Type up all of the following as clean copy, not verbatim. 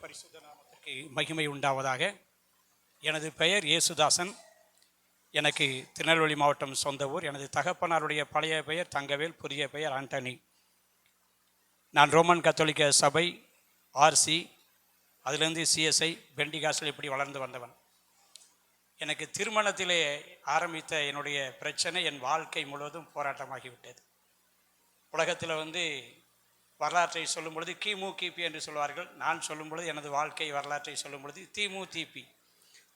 பரிசுத்த நாமத்திற்கு மகிமை உண்டாவதாக. எனது பெயர் இயேசுதாசன். எனக்கு திருநெல்வேலி மாவட்டம் சொந்த ஊர். எனது தகப்பனாருடைய பழைய பெயர் தங்கவேல், புதிய பெயர் ஆண்டனி. நான் ரோமன் கத்தோலிக்க சபை ஆர்சி, அதிலிருந்து சிஎஸ்ஐ, பெண்டிகாஸ்டில் இப்படி வளர்ந்து வந்தவன். எனக்கு திருமணத்திலே ஆரம்பித்த என்னுடைய பிரச்சனை என் வாழ்க்கை முழுவதும் போராட்டமாகிவிட்டது. உலகத்தில் வரலாற்றை சொல்லும் பொழுது கிமு கிபி என்று சொல்வார்கள். நான் சொல்லும் பொழுது எனது வாழ்க்கை வரலாற்றை சொல்லும் பொழுது திமு திபி.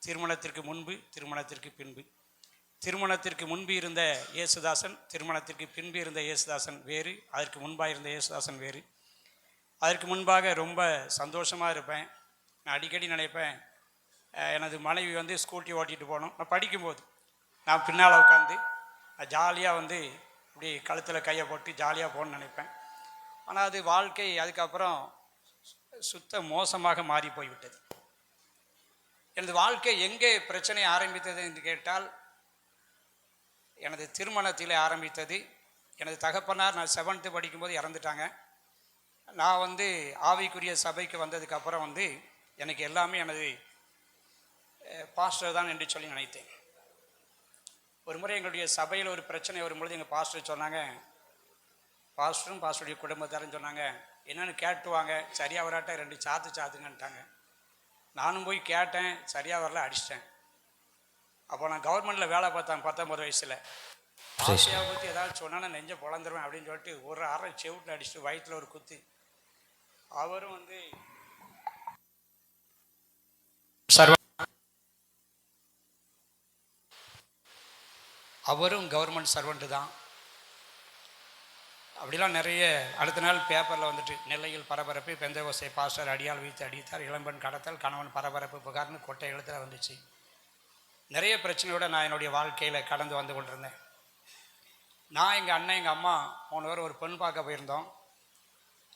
திருமணத்திற்கு முன்பு, திருமணத்திற்கு பின்பு. திருமணத்திற்கு முன்பு இருந்த இயேசுதாசன், திருமணத்திற்கு பின்பு இருந்த இயேசுதாசன் வேறு, அதற்கு முன்பாக இருந்த இயேசுதாசன் வேறு. அதற்கு முன்பாக ரொம்ப சந்தோஷமாக இருப்பேன். நான் அடிக்கடி நினைப்பேன், எனது மனைவி ஸ்கூட்டி ஓட்டிகிட்டு போகணும். நான் படிக்கும்போது நான் பின்னால் உட்காந்து ஜாலியாக இப்படி கழுத்தில் கையை போட்டு ஜாலியாக போகணுன்னு நினைப்பேன். ஆனால் அது வாழ்க்கை அதுக்கப்புறம் சுத்த மோசமாக மாறி போய்விட்டது. எனது வாழ்க்கை எங்கே பிரச்சனை ஆரம்பித்தது என்று கேட்டால், எனது திருமணத்தில் ஆரம்பித்தது. எனது தகப்பனார் நான் 7th படிக்கும்போது இறந்துட்டாங்க. நான் ஆவிக்குரிய சபைக்கு வந்ததுக்கப்புறம் எனக்கு எல்லாமே எனது பாஸ்டர் தான் என்று சொல்லி நினைத்தேன். ஒரு முறை எங்களுடைய சபையில் ஒரு பிரச்சனை வரும்பொழுது எங்கள் பாஸ்டர் சொன்னாங்க, பாஸ்டரும் பாஸ்டருடைய குடும்பத்தாரும் சொன்னாங்க, என்னென்னு கேட்டுவாங்க, சரியாக வராட்ட 2 சாத்துங்கன்ட்டாங்க. நானும் போய் கேட்டேன், சரியாக வரல, அடிச்சிட்டேன். அப்போ நான் கவர்மெண்ட்டில் வேலை பார்த்தேன் 19 வயசில். ஆசையாக பற்றி ஏதாவது சொன்னால் நான் நெஞ்சை பொழந்துருவேன் அப்படின்னு சொல்லிட்டு ஒரு அரை செவுட்டில் அடிச்சுட்டு வயிற்றில் ஒரு குத்து. அவரும் அவரும் கவர்மெண்ட் சர்வெண்ட்டு தான். அப்படிலாம் நிறைய. அடுத்த நாள் பேப்பரில் நெல்லையில் பரபரப்பு, பெந்தகோஸ்தே பாஸ்டர் அடியால் வைத்து அடித்தார், இளம்பெண் கடத்தல், கணவன் பரபரப்பு புகார்னு கொட்டை எழுத்தில் வந்துச்சு. நிறைய பிரச்சனையோடு நான் என்னுடைய வாழ்க்கையில் கடந்து வந்து கொண்டிருந்தேன். நான் எங்கள் அண்ணன் எங்கள் அம்மா 3 பேர் ஒரு பெண் பார்க்க போயிருந்தோம்.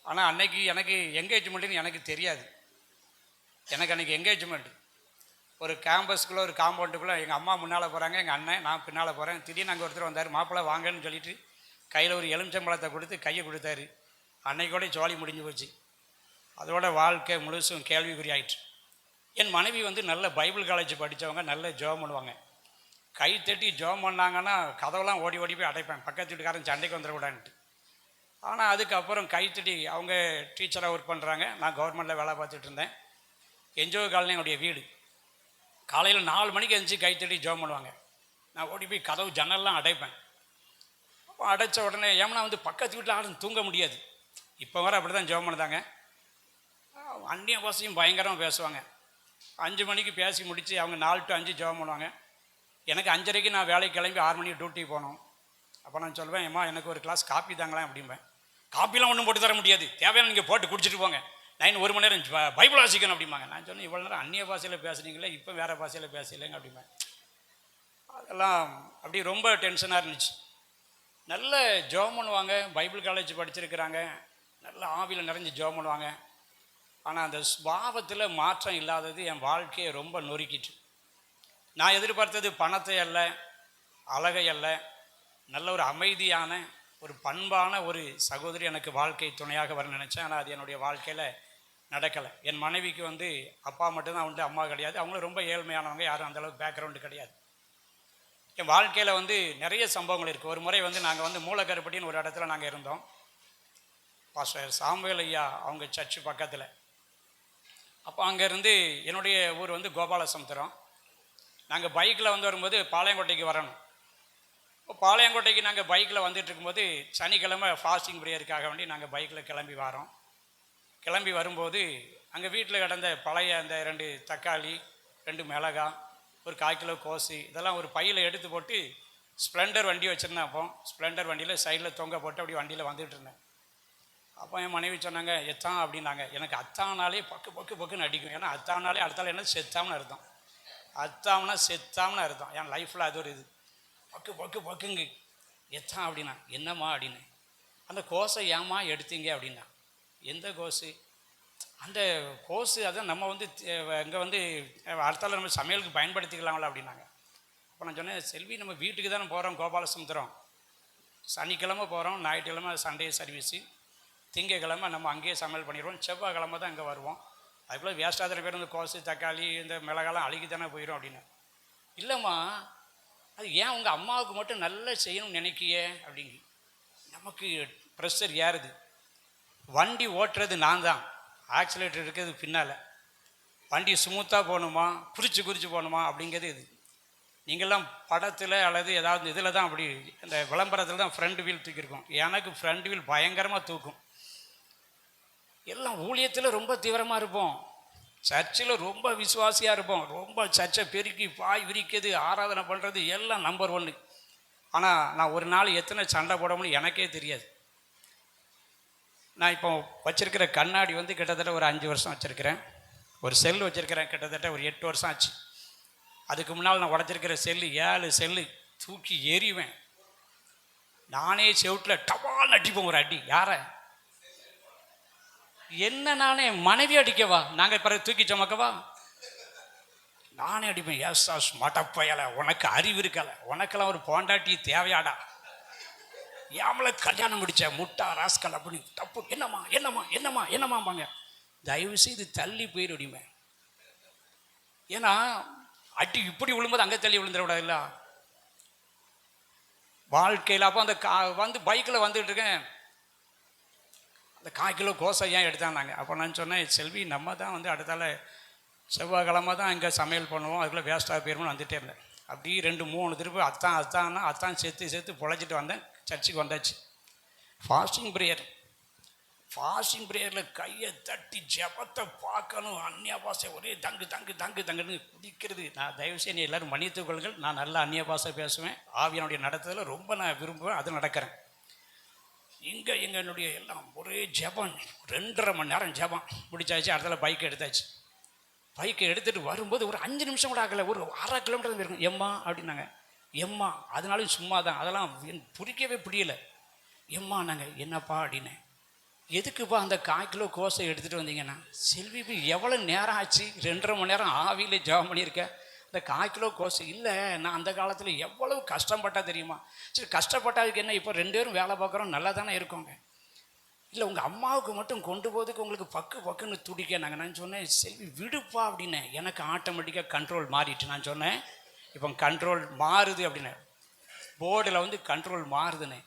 ஆனால் அன்னைக்கு எனக்கு என்கேஜ்மெண்ட்டுன்னு எனக்கு தெரியாது. எனக்கு அன்றைக்கி என்கேஜ்மெண்ட் ஒரு கேம்பஸ்குள்ளே, ஒரு காம்பவுண்டுக்குள்ளே. எங்கள் அம்மா முன்னால் போகிறாங்க, எங்கள் அண்ணன் நான் பின்னால் போகிறேன். திடீர்னு அங்கே ஒருத்தர் வந்தார், மாப்பிள்ளை வாங்கன்னு சொல்லிட்டு கையில் ஒரு எலுமிச்சம்பழத்தை கொடுத்து கையை கொடுத்தாரு. அன்னைக்கோட ஜோலி முடிஞ்சு போச்சு. அதோட வாழ்க்கை முழுசும் கேள்விக்குறி ஆயிடுச்சு. என் மனைவி நல்ல பைபிள் காலேஜ் படித்தவங்க, நல்ல ஜெபம் பண்ணுவாங்க. கை தட்டி ஜெபம் பண்ணாங்கன்னா கதவெல்லாம் ஓடி ஓடி போய் அடைப்பேன், பக்கத்து வீட்டுக்காரன் சண்டைக்கு வந்துடக்கூடாதுன்ட்டு. ஆனால் அதுக்கப்புறம் கை தட்டி, அவங்க டீச்சராக ஒர்க் பண்ணுறாங்க, நான் கவர்மெண்ட்டில் வேலை பார்த்துட்டு இருந்தேன். என்ஜிஓ காலனி என்னுடைய வீடு. காலையில் 4 மணிக்கு எழுந்துச்சி கை தட்டி ஜெபம் பண்ணுவாங்க. நான் ஓடி போய் கதவு ஜன்னல்லாம் அடைப்பேன். அப்போ அடைச்ச உடனே ஏமனா பக்கத்து வீட்டில் ஆளும் தூங்க முடியாது. இப்போ வர அப்படி தான் ஜெபம் பண்ணுதாங்க. அந்நிய பாசையும் பயங்கரமாக பேசுவாங்க. 5 மணிக்கு பேசி முடித்து அவங்க 4 to 5 ஜெபம் பண்ணுவாங்க. எனக்கு 5:30க்கு நான் வேலைக்கு கிளம்பி 6 மணிக்கு டியூட்டிக்கு போகணும். அப்போ நான் சொல்வேன், ஏம்மா எனக்கு ஒரு கிளாஸ் காப்பி தாங்களேன் அப்படிம்பேன். காப்பிலாம் ஒன்றும் போட்டு தர முடியாது, தேவையான நீங்கள் போட்டு குடிச்சிட்டு போங்க, 1 மணி நேரம் பைபிள் வாசிக்கணும் அப்படிம்பாங்க. நான் சொன்னேன், இவ்வளோ நேரம் அந்நிய பாஷையில் பேசுனீங்களே, இப்போ வேறு பாஷையில் பேசலைங்க அப்படிம்பேன். அதெல்லாம் அப்படி ரொம்ப டென்ஷனாக இருந்துச்சு. நல்ல ஜெபம் பண்ணுவாங்க, பைபிள் காலேஜ் படிச்சிருக்கிறாங்க, நல்ல ஆவியில் நிறைஞ்சு ஜெபம் பண்ணுவாங்க. ஆனால் அந்த சுபாவத்தில் மாற்றம் இல்லாதது என் வாழ்க்கையை ரொம்ப நொறுக்கிட்டு. நான் எதிர்பார்த்தது பணத்தை அல்ல, அழகை அல்ல, நல்ல ஒரு அமைதியான, ஒரு பண்பான ஒரு சகோதரி எனக்கு வாழ்க்கை துணையாக வர நினச்சேன். ஆனால் அது என்னுடைய வாழ்க்கையில் நடக்கலை. என் மனைவிக்கு அப்பா மட்டும்தான் உண்டு, அம்மா கிடையாது. அவங்களும் ரொம்ப ஏழ்மையானவங்க, யாரும் அந்தளவுக்கு பேக்ரவுண்டு கிடையாது. என் வாழ்க்கையில் நிறைய சம்பவங்கள் இருக்குது. ஒரு முறை நாங்கள் மூலக்கருப்பட்டின்னு ஒரு இடத்துல நாங்கள் இருந்தோம். பாஸ்டர் சாமுவேல் ஐயா அவங்க சர்ச்சு பக்கத்தில். அப்போ அங்கேருந்து என்னுடைய ஊர் கோபாலசமுத்திரம். நாங்கள் பைக்கில் வரும்போது பாளையங்கோட்டைக்கு வரணும். இப்போ பாளையங்கோட்டைக்கு நாங்கள் பைக்கில் வந்துட்டு இருக்கும்போது சனிக்கிழமை ஃபாஸ்டிங் ப்ரேயருக்காக வேண்டி நாங்கள் பைக்கில் கிளம்பி வரோம். கிளம்பி வரும்போது அங்கே வீட்டில் கிடந்த பழைய அந்த 2 தக்காளி, 2 மிளகாய், ஒரு 1/4 கிலோ கோஸு, இதெல்லாம் ஒரு பையில் எடுத்து போட்டு ஸ்ப்ளெண்டர் வண்டி வச்சுருந்தேன். அப்போ ஸ்ப்ளெண்டர் வண்டியில் சைடில் தொங்க போட்டு அப்படி வண்டியில் வந்துட்டு இருந்தேன். அப்போ என் மனைவி சொன்னாங்க, எத்தான் அப்படின்னாங்க. எனக்கு அத்தானாலே பக்குன்னு அடிக்கும். ஏன்னா அத்தானாலே அடுத்தால என்ன செத்தாம்னு அர்த்தம். அத்தாம்னா செத்தாம்னு அர்த்தம். என் லைஃப்பில் அது ஒரு இது. பக்குங்க எத்தான் அப்படின்னா, என்னம்மா அப்படின்னு. அந்த கோஸை ஏம்மா எடுத்தீங்க அப்படின்னா, எந்த கோஸு? அந்த கோஸு அதான் நம்ம இங்கே அடுத்தால நம்ம சமையலுக்கு பயன்படுத்திக்கலாம்ல அப்படின்னாங்க. அப்போ நான் சொன்னேன், செல்வி நம்ம வீட்டுக்கு தானே போகிறோம், கோபாலசமுத்திரம், சனிக்கிழமை போகிறோம், ஞாயிற்றுக்கிழமை சண்டே சர்வீஸு, திங்கக்கிழமை நம்ம அங்கேயே சமையல் பண்ணிடுவோம், செவ்வாய்க்கிழமை தான் இங்கே வருவோம். அதுக்குள்ளே வேஸ்டாக பேர் இந்த கோசு தக்காளி இந்த மிளகாலாம் அழுகி தானே போயிடும் அப்படின்னு. இல்லைம்மா, அது ஏன் உங்கள் அம்மாவுக்கு மட்டும் நல்லா செய்யணும்னு நினைக்கிய அப்படிங்க. நமக்கு ப்ரெஷர் ஏறுது. வண்டி ஓட்டுறது நான் தான், ஆக்சிலேட்டர் இருக்கிறது பின்னால். வண்டி ஸ்மூத்தாக போகணுமா, குறித்து போகணுமா அப்படிங்கிறது இது. நீங்கள்லாம் படத்தில் அல்லது ஏதாவது இதில் தான் அப்படி இந்த விளம்பரத்தில் தான் ஃப்ரண்ட் வீல் தூக்கியிருக்கோம். எனக்கு ஃப்ரண்ட் வீல் பயங்கரமாக தூக்கும். எல்லாம் ஊழியத்தில் ரொம்ப தீவிரமாக இருப்போம், சர்ச்சில் ரொம்ப விசுவாசியாக இருப்போம், ரொம்ப சர்ச்சை பெருக்கி பாய் விரிக்கிறது ஆராதனை பண்ணுறது எல்லாம் நம்பர் 1. ஆனால் நான் ஒரு நாள் எத்தனை சண்டை போடணும்னு எனக்கே தெரியாது. நான் இப்போ வச்சுருக்கிற கண்ணாடி வந்து கிட்டத்தட்ட ஒரு 5 வருஷம் வச்சுருக்கிறேன். ஒரு செல் வச்சுருக்கிறேன், கிட்டத்தட்ட ஒரு 8 வருஷம் ஆச்சு. அதுக்கு முன்னால் நான் உடச்சிருக்கிற செல்லு 7 செல்லு தூக்கி எறிவேன். நானே செவுட்டில் டபால் அடிப்போம் ஒரு அடி. யாரை? என்ன நானே மனைவி அடிக்கவா? நாங்கள் பிறகு தூக்கி சுமக்கவா? நானே அடிப்பேன். ஏசாஸ் மடப்பயலை, உனக்கு அறிவு இருக்கல, உனக்கெல்லாம் ஒரு பொண்டாட்டி தேவையாடா, ஏமல கல்யாணம் முடிச்ச முட்டா ராஸ்கல் அப்படி தப்பு. என்னம்மா என்னம்மா என்னம்மா என்னம்மாம்பாங்க. தயவு செய்து தள்ளி போயிடுமே. ஏன்னா அடி இப்படி விழும்போது அங்கே தள்ளி விழுந்துடக்கூடாது இல்லை வாழ்க்கையில். அப்போ அந்த வந்து பைக்கில் வந்துட்டு இருக்கேன், அந்த 1/4 கிலோ கோசை ஏன் எடுத்தாங்க. அப்போ நான் சொன்னேன், செல்வி நம்ம தான் வந்து அடுத்தால செவ்வாய்க்கிழமை தான் இங்கே சமையல் பண்ணுவோம், அதுக்குள்ளே வேஸ்ட்டாக போயிருமோன்னு வந்துகிட்டே இருந்தேன். அப்படி 2-3 திருப்பி அத்தான் சேர்த்து பொழைச்சிட்டு வந்தேன். சர்ச்சுக்கு வந்தாச்சு. ஃபாஸ்டிங் ப்ரேயரில் கையை தட்டி ஜபத்தை பார்க்கணும். அந்நிய பாஷை ஒரே தங்குன்னு குதிக்கிறது. நான் தயவுசெய்து நீ எல்லோரும் மன்னித்துக் கொள்ளுங்கள், நான் நல்லா அந்நிய பாஷை பேசுவேன். ஆவியனுடைய நடத்துதல் ரொம்ப நான் விரும்புவேன், அது நடக்கிறேன். என்னுடைய எல்லாம் ஒரே ஜபம். 2.5 மணி நேரம் ஜபம் முடிச்சாச்சு. அடுத்தால பைக்கை எடுத்துகிட்டு வரும்போது ஒரு 5 நிமிஷம் கூட ஆகலை, ஒரு 1/2 கிலோமீட்டர் இருக்கும். எம்மா அப்படின்னாங்க. எம்மா, அதனாலும் சும்மா தான், அதெல்லாம் புரிக்கவே புரியலை. எம்மா நாங்கள் என்னப்பா அப்படின்னேன். எதுக்குப்பா அந்த 1/4 கிலோ கோசை எடுத்துகிட்டு வந்தீங்கன்னா? செல்வி எவ்வளோ நேரம் ஆச்சு? 2.5 மணி நேரம் ஆவியில் ஜபம் பண்ணியிருக்கேன். இந்த 1/4 கிலோ கோசை இல்லை, நான் அந்த காலத்தில் எவ்வளவு கஷ்டப்பட்டா தெரியுமா? சரி, கஷ்டப்பட்டாதுக்கு என்ன, இப்போ 2 பேரும் வேலை பார்க்குறோம், நல்லா தானே இருக்கோங்க. இல்லை உங்கள் அம்மாவுக்கு மட்டும் கொண்டு போகிறதுக்கு உங்களுக்கு பக்குன்னு துடிக்க. நான் சொன்னேன், செல்வி விடுப்பா அப்படின்னேன். எனக்கு ஆட்டோமேட்டிக்காக கண்ட்ரோல் மாறிட்டு. நான் சொன்னேன், இப்போ கண்ட்ரோல் மாறுது அப்படின்னேன். போர்டில் வந்து கண்ட்ரோல் மாறுதுன்னு.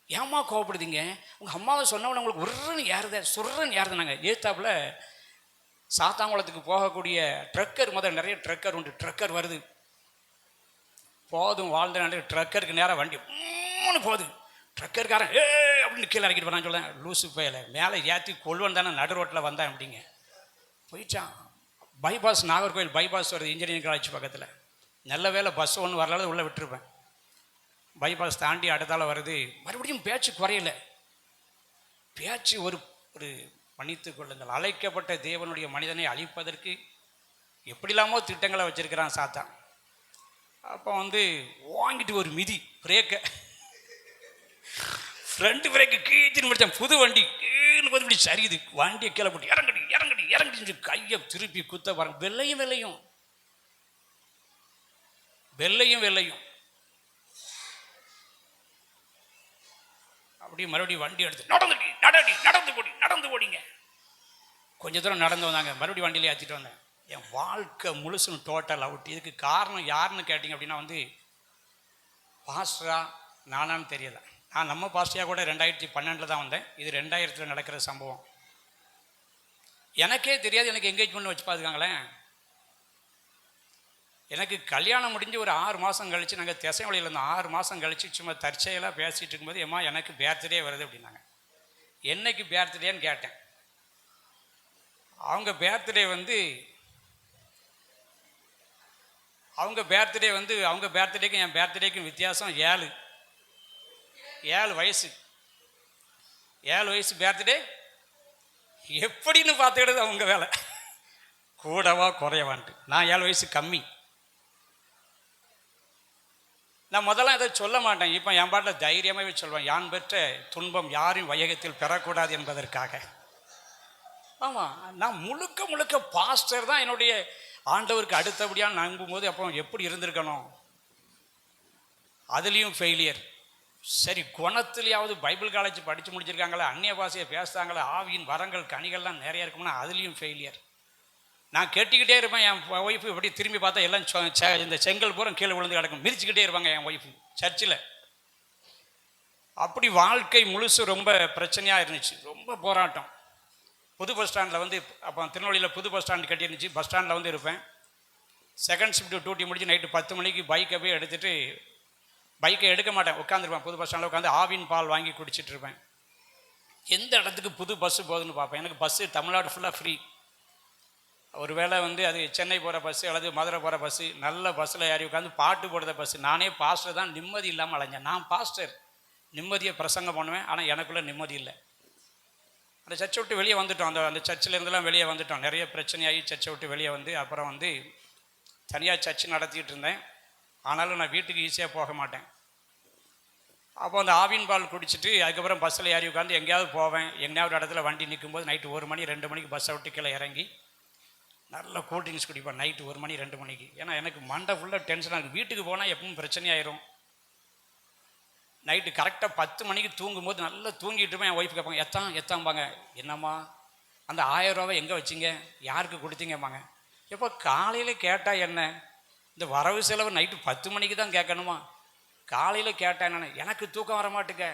ஏம்மா கோவப்படுதீங்க? உங்கள் அம்மாவை சொன்னவொன்னே உங்களுக்கு சுர்றன்னு ஏறுதுனாங்க. ஏத்தாப்பில் சாத்தாங்குளத்துக்கு போகக்கூடிய ட்ரக்கர், நிறைய ட்ரக்கர் உண்டு. ட்ரக்கர் வருது, போதும் வாழ்ந்த ட்ரக்கருக்கு நேராக வண்டி போகுது. ட்ரக்கர்காரன் அப்படின்னு கீழே இறக்கிட்டு போனான்னு சொல்லேன். லூசு பையில மேலே ஏற்றி கொள்வன் தானே, நடு ரோட்டில் வந்தேன் அப்படிங்க. போயிட்டான். பைபாஸ், நாகர்கோவில் பைபாஸ் வருது, இன்ஜினியரிங் காலேஜ் பக்கத்தில். நல்ல வேலை பஸ் ஒன்று வரலாத உள்ளே விட்டுருப்பேன். பைபாஸ் தாண்டி அடுத்தால வருது. மறுபடியும் பேச்சு குறையலை. பேச்சு ஒரு மன்னித்து கொள்ளுங்கள், அழைக்கப்பட்ட தேவனுடைய மனிதனை அழிப்பதற்கு எப்படிலாமோ திட்டங்களை வச்சிருக்கிறான் சாத்தான். அப்போ வந்து வாங்கிட்டு ஒரு மிதி பிரேக்கை, ஃப்ரண்ட் பிரேக்கு கீழ்ச்சின்னு முடித்தேன். புது வண்டி இப்படி சரியுது. வண்டியை கீழே போட்டு இறங்கடி கையை திருப்பி குத்த பாருங்க. வெள்ளையும் அப்படி மறுபடியும் வண்டி எடுத்து நடந்து போடிங்க. கொஞ்ச தூரம் நடந்து வந்தாங்க. மறுபடியும் வண்டியிலே ஏற்றிட்டு வந்தேன். என் வாழ்க்கை முழுசும் டோட்டல் அவுட். இதுக்கு காரணம் யாருன்னு கேட்டிங்க அப்படின்னா வந்து பாஸ்டரா நானான்னு தெரியல. நான் நம்ம பாஸ்டராக கூட 2012 தான் வந்தேன். இது 2000 நடக்கிற சம்பவம். எனக்கே தெரியாது எனக்கு என்கேஜ்மெண்ட் வச்சு பார்த்துக்காங்களேன். எனக்கு கல்யாணம் முடிஞ்சு ஒரு 6 மாதம் கழித்து, நாங்கள் திசைவழியில் இருந்தோம். 6 மாதம் கழித்து சும்மா தற்செயலாக பேசிகிட்டு இருக்கும்போது, ஏம்மா எனக்கு பேர்த்டே வருது அப்படின்னாங்க. என்னைக்கு பேர்த்டேன்னு கேட்டேன். அவங்க பேர்த்டே வந்து அவங்க பேர்த்டேக்கும் என் பேர்த்டேக்கும் வித்தியாசம் 7 வயசு. 7 வயசு பேர்த்டே எப்படின்னு பார்த்துக்கிட்டது அவங்க வேலை. கூடவா குறையவான்ட்டு. நான் 7 வயசு கம்மி. நான் முதல்ல இதை சொல்ல மாட்டேன். இப்போ என் பாட்டில் தைரியமாகவே சொல்வேன், யான் பெற்ற துன்பம் யாரும் வையகத்தில் பெறக்கூடாது என்பதற்காக. ஆமாம், நான் முழுக்க பாஸ்டர் தான் என்னுடைய ஆண்டவருக்கு அடுத்தபடியாக நம்பும்போது அப்போ எப்படி இருந்திருக்கணும். அதுலேயும் ஃபெயிலியர். சரி, குணத்துலையாவது பைபிள் காலேஜ் படித்து முடிச்சிருக்காங்களா, அந்நிய பாஷையை பேசுகிறாங்களா, ஆவியின் வரங்கள் கனிகள்லாம் நிறையா இருக்கும்னா அதுலேயும் ஃபெயிலியர். நான் கேட்டுக்கிட்டே இருப்பேன். என் ஒய்ஃபு இப்படி திரும்பி பார்த்தா எல்லாம் இந்த செங்கல் பூரா கீழே விழுந்து கிடக்கும். மிதிச்சுக்கிட்டே இருப்பாங்க என் ஒய்ஃபு சர்ச்சில். அப்படி வாழ்க்கை முழுசு ரொம்ப பிரச்சனையாக இருந்துச்சு, ரொம்ப போராட்டம். புது பஸ் ஸ்டாண்டில் வந்து அப்போ திருநெல்வேலியில் புது பஸ் ஸ்டாண்டு கட்டியிருந்துச்சு. பஸ் ஸ்டாண்டில் வந்து இருப்பேன். செகண்ட் ஷிஃப்ட் டியூட்டி முடிச்சு நைட்டு 10 மணிக்கு பைக்கை போய் எடுத்துகிட்டு, பைக்கை எடுக்க மாட்டேன், உட்காந்துருப்பேன். புது பஸ் ஸ்டாண்டில் உட்காந்து ஆவின் பால் வாங்கி குடிச்சிட்டு இருப்பேன். எந்த இடத்துக்கு புது பஸ்ஸு போகுதுன்னு பார்ப்பேன். எனக்கு பஸ்ஸு தமிழ்நாடு ஃபுல்லாக ஃப்ரீ. ஒரு வேளை வந்து அது சென்னை போகிற பஸ்ஸு அல்லது மதுரை போகிற பஸ்ஸு, நல்ல பஸ்ஸில் ஏறி உட்காந்து பாட்டு போடுற பஸ்ஸு. நானே பாஸ்டர் தான், நிம்மதி இல்லாமல் அலைஞ்சேன். நான் பாஸ்டர், நிம்மதியை பிரசங்கம் பண்ணுவேன், ஆனால் எனக்குள்ளே நிம்மதி இல்லை. அந்த சர்ச்சை விட்டு வெளியே வந்துட்டோம். அந்த சர்ச்சிலேருந்துலாம் வெளியே வந்துட்டோம். நிறைய பிரச்சனையாகி சர்ச்சை விட்டு வெளியே வந்து அப்புறம் வந்து தனியாக சர்ச்சு நடத்திட்டு இருந்தேன். ஆனாலும் நான் வீட்டுக்கு ஈஸியாக போக மாட்டேன். அப்போ அந்த ஆவின் பால் குடிச்சிட்டு அதுக்கப்புறம் பஸ்ஸில் ஏறி உட்காந்து எங்கேயாவது போவேன். எங்கேயாவது இடத்துல வண்டி நிற்கும்போது நைட்டு 1 மணி 2 மணிக்கு பஸ்ஸை விட்டு கீழே இறங்கி நல்ல கூல்ட்ரிங்க்ஸ் குடிப்பேன் நைட்டு 1 மணி 2 மணிக்கு. ஏன்னா எனக்கு மண்டை ஃபுல்லாக டென்ஷனாக இருக்குது. வீட்டுக்கு போனால் எப்பவும் பிரச்சனையாயிரும். நைட்டு கரெக்டாக 10 மணிக்கு தூங்கும்போது நல்லா தூங்கிட்டு இருப்பேன். என் ஒய்ஃப் கேட்பாங்க, எத்தாம்பாங்க. என்னம்மா அந்த 1000 ரூபாவை எங்கே வச்சிங்க, யாருக்கு கொடுத்தீங்கம்பாங்க. எப்போ காலையில் கேட்டால் என்ன, இந்த வரவு செலவு நைட்டு 10 மணிக்கு தான் கேட்கணுமா, காலையில் கேட்டால் என்னென்ன. எனக்கு தூக்கம் வர மாட்டுக்க,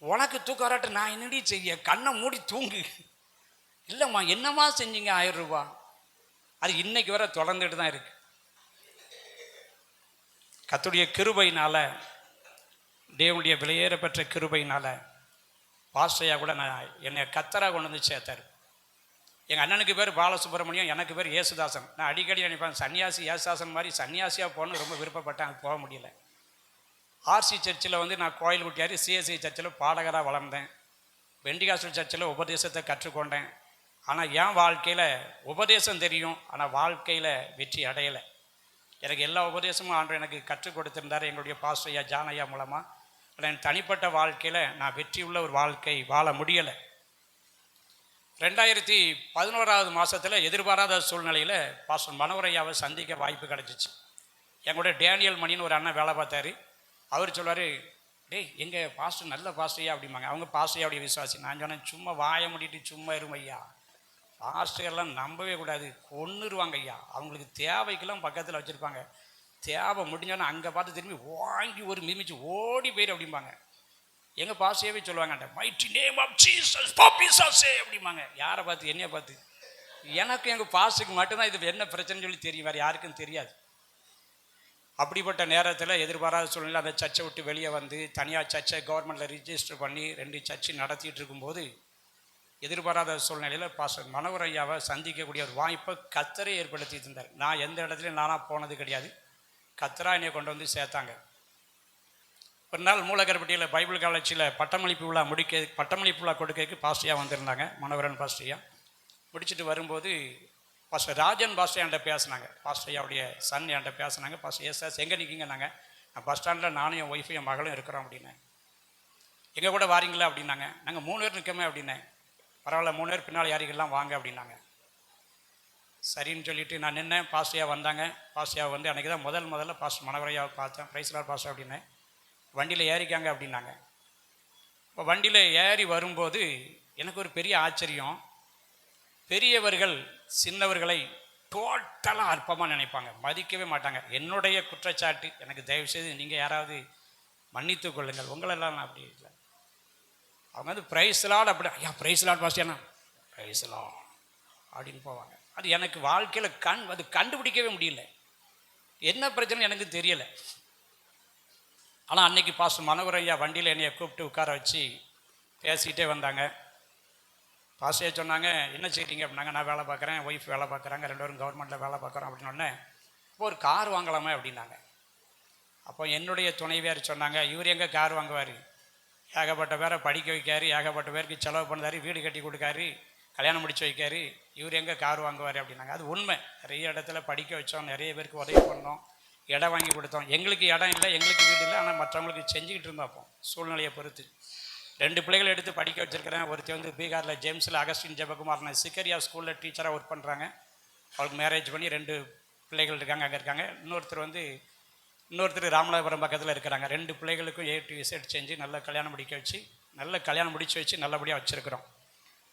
உனக்கு தூக்கம் வராட்ட நான் என்னடி செய்ய, கண்ணை மூடி தூங்கு. இல்லைம்மா என்னம்மா செஞ்சீங்க 1000 ரூபா. அது இன்னைக்கு வரை தொடர்ந்துட்டு தான் இருக்கு. கர்த்தருடைய கிருபையினால, தேவனுடைய விலையேற பெற்ற கிருபையினால பாஸ்டையா கூட நான் என்னை கத்தராக கொண்டு வந்து சேர்த்தார். எங்கள் அண்ணனுக்கு பேர் பாலசுப்ரமணியம், எனக்கு பேர் ஏசுதாசன். நான் அடிக்கடி நினைப்பேன், சன்னியாசி ஏசுதாசன் மாதிரி சன்னியாசியாக போகணும்னு ரொம்ப விருப்பப்பட்டேன். அது போக முடியல. ஆர்சி சர்ச்சில் வந்து நான் கோயில் குட்டியார், சிஎஸ்சி சர்ச்சில் பாடகராக வளர்ந்தேன். பெண்டிகாஸ்டல் சர்ச்சில் உபதேசத்தை கற்றுக்கொண்டேன். ஆனால் என் வாழ்க்கையில் உபதேசம் தெரியும், ஆனால் வாழ்க்கையில் வெற்றி அடையலை. எனக்கு எல்லா உபதேசமும் ஆண்டு எனக்கு கற்றுக் கொடுத்துருந்தார் எங்களுடைய பாஸ்டர் ஐயா ஜான் ஐயா மூலமாக. ஆனால் என் தனிப்பட்ட வாழ்க்கையில் நான் வெற்றி உள்ள ஒரு வாழ்க்கை வாழ முடியலை. 2011 மாதத்தில் எதிர்பாராத சூழ்நிலையில் பாஸ்டர் மனோகர் ஐயாவை சந்திக்க வாய்ப்பு கிடச்சிச்சு. எங்களுடைய டேனியல் மணின்னு ஒரு அண்ணன் வேலை பார்த்தாரு. அவர் சொல்வார், டேய் எங்கள் பாஸ்டர் நல்ல பாஸ்டர்யா அப்படிம்பாங்க. அவங்க பாஸ்டர்யாவுடைய விசுவாசி. நான் சொன்னேன், சும்மா வாய முடிட்டு சும்மா இருக்கும் ஐயா, பாஸ்டர்லாம் நம்பவே கூடாது, கொன்னுருவாங்க ஐயா. அவங்களுக்கு தேவைக்கெல்லாம் பக்கத்தில் வச்சுருப்பாங்க. தேவை முடிஞ்சோன்னா அங்கே பார்த்து திரும்பி வாங்கி ஒரு மிதிச்சு ஓடி போயிரு அப்படிம்பாங்க. எங்கள் பாஸ்டர்யாவே சொல்லுவாங்க, மைட்டி நேம் ஆஃப் ஜீசஸ் பாப்பிசாசே அப்படிம்பாங்க. யாரை பார்த்து? என்னையை பார்த்து. எனக்கு எங்கள் பாஸ்டருக்கு மட்டும்தான் இது என்ன பிரச்சனைன்னு சொல்லி தெரியும், வேறு யாருக்கும் தெரியாது. அப்படிப்பட்ட நேரத்தில் எதிர்பாராத சூழ்நிலை அந்த சர்ச்சை விட்டு வெளியே வந்து தனியாக சர்ச்சை கவர்மெண்ட்டில் ரிஜிஸ்டர் பண்ணி 2 சர்ச்சை நடத்திட்டு இருக்கும்போது எதிர்பாராத சூழ்நிலையில் பாஸ்டர் மனோகர் ஐயாவை சந்திக்கக்கூடிய ஒரு வாய்ப்பை கர்த்தரே ஏற்படுத்தி இருந்தார். நான் எந்த இடத்துலையும் நானாக போனது கிடையாது. கர்த்தரா என்னை கொண்டு வந்து சேர்த்தாங்க. ஒரு நாள் மூலகர்பட்டியில் பைபிள் காலேஜில் பட்டமளிப்பு விழா கொடுக்கறதுக்கு பாஸ்டர்யா வந்திருந்தாங்க. மனோகரன் பாஸ்டர்யா முடிச்சுட்டு வரும்போது பாஸ்டர் ராஜன் பாஸ்டர் என்கிட்ட பேசினாங்க. பாஸ்டர் ஐயாவுடைய சன் என்கிட்ட பேசினாங்க. பாஸ்டர் எஸ் எங்கே நிற்கிங்க? நான் பஸ் ஸ்டாண்டில் நானும் என் ஒய்ஃபும் என் மகளும் இருக்கிறோம் அப்படின்னேன். எங்கள் கூட வாரீங்களா அப்படின்னாங்க. நாங்கள் 3 பேர் நிற்கமே அப்படின்னேன். பரவாயில்ல 3 பேர் பின்னால் யாரிகெல்லாம் வாங்க அப்படின்னாங்க. சரின்னு சொல்லிவிட்டு நான் நின்னேன். பாஸ்டர்யா வந்தாங்க. பாஸ்டர்யா வந்து அன்றைக்கி தான் முதல்ல பாஸ்டர் மனோகரையாவை பார்த்தேன். பிரைஸ்லார் பாஸ்டர் அப்படின்னேன். வண்டியில் ஏறிக்காங்க அப்படின்னாங்க. இப்போ வண்டியில் ஏறி வரும்போது எனக்கு ஒரு பெரிய ஆச்சரியம். பெரியவர்கள் சின்னவர்களை டோட்டலாக அற்பமாக நினைப்பாங்க, மதிக்கவே மாட்டாங்க. என்னுடைய குற்றச்சாட்டு, எனக்கு தயவுசெய்து நீங்கள் யாராவது மன்னித்து கொள்ளுங்கள், உங்களெல்லாம் நான் அப்படி இல்லை. அவங்க வந்து பிரைஸ்லாட் அப்படி, ஐயா பிரைஸ்லாட் பாஸ்டர்னா பிரைஸ்லாட் அப்படின்னு போவாங்க. அது எனக்கு வாழ்க்கையில் அது கண்டுபிடிக்கவே முடியல. என்ன பிரச்சனை எனக்கு தெரியலை. ஆனால் அன்னைக்கு பாஸ்டர் மனோகர் ஐயா வண்டியில் என்னையை கூப்பிட்டு உட்கார வச்சு பேசிக்கிட்டே வந்தாங்க. பாஸ்டர்யா சொன்னாங்க, என்ன செய்றீங்க அப்படின்னாங்க. நான் வேலை பார்க்குறேன், ஒய்ஃப் வேலை பார்க்குறாங்க, 2 பேரும் கவர்மெண்ட்டில் வேலை பார்க்குறோம் அப்படின்னோடனே, இப்போ ஒரு கார் வாங்கலாமா அப்படின்னாங்க. அப்போ என்னுடைய துணைவியார் சொன்னாங்க, இவர் எங்கே கார் வாங்குவார், ஏகப்பட்ட பேரை படிக்க வைக்காரு, ஏகப்பட்ட பேருக்கு செலவு பண்ணாரு, வீடு கட்டி கொடுக்காரு, கல்யாணம் முடிச்சு வைக்காரு, இவர் எங்கே கார் வாங்குவார் அப்படின்னாங்க. அது உண்மை. நிறைய இடத்துல படிக்க வச்சோம், நிறைய பேருக்கு உதவி பண்ணோம், இடம் வாங்கி கொடுத்தோம். எங்களுக்கு இடம் இல்லை, எங்களுக்கு வீடு இல்லை, ஆனால் மற்றவங்களுக்கு செஞ்சுக்கிட்டு இருந்தாப்போ சூழ்நிலையை பொறுத்து. 2 பிள்ளைகளை எடுத்து படிக்க வச்சுருக்கிறேன். ஒருத்தி வந்து பீகாரில் ஜேம்ஸில் அகஸ்டின் ஜெபகுமார்னு சிக்கரியா ஸ்கூலில் டீச்சராக ஒர்க் பண்ணுறாங்க. அவளுக்கு மேரேஜ் பண்ணி 2 பிள்ளைகள் இருக்காங்க, அங்கே இருக்காங்க. இன்னொருத்தர் ராமநாதபுரம் பக்கத்தில் இருக்கிறாங்க. 2 பிள்ளைகளுக்கும் A to Z செஞ்சு நல்ல கல்யாணம் முடிச்சு வச்சு நல்லபடியாக வச்சுருக்கிறோம்.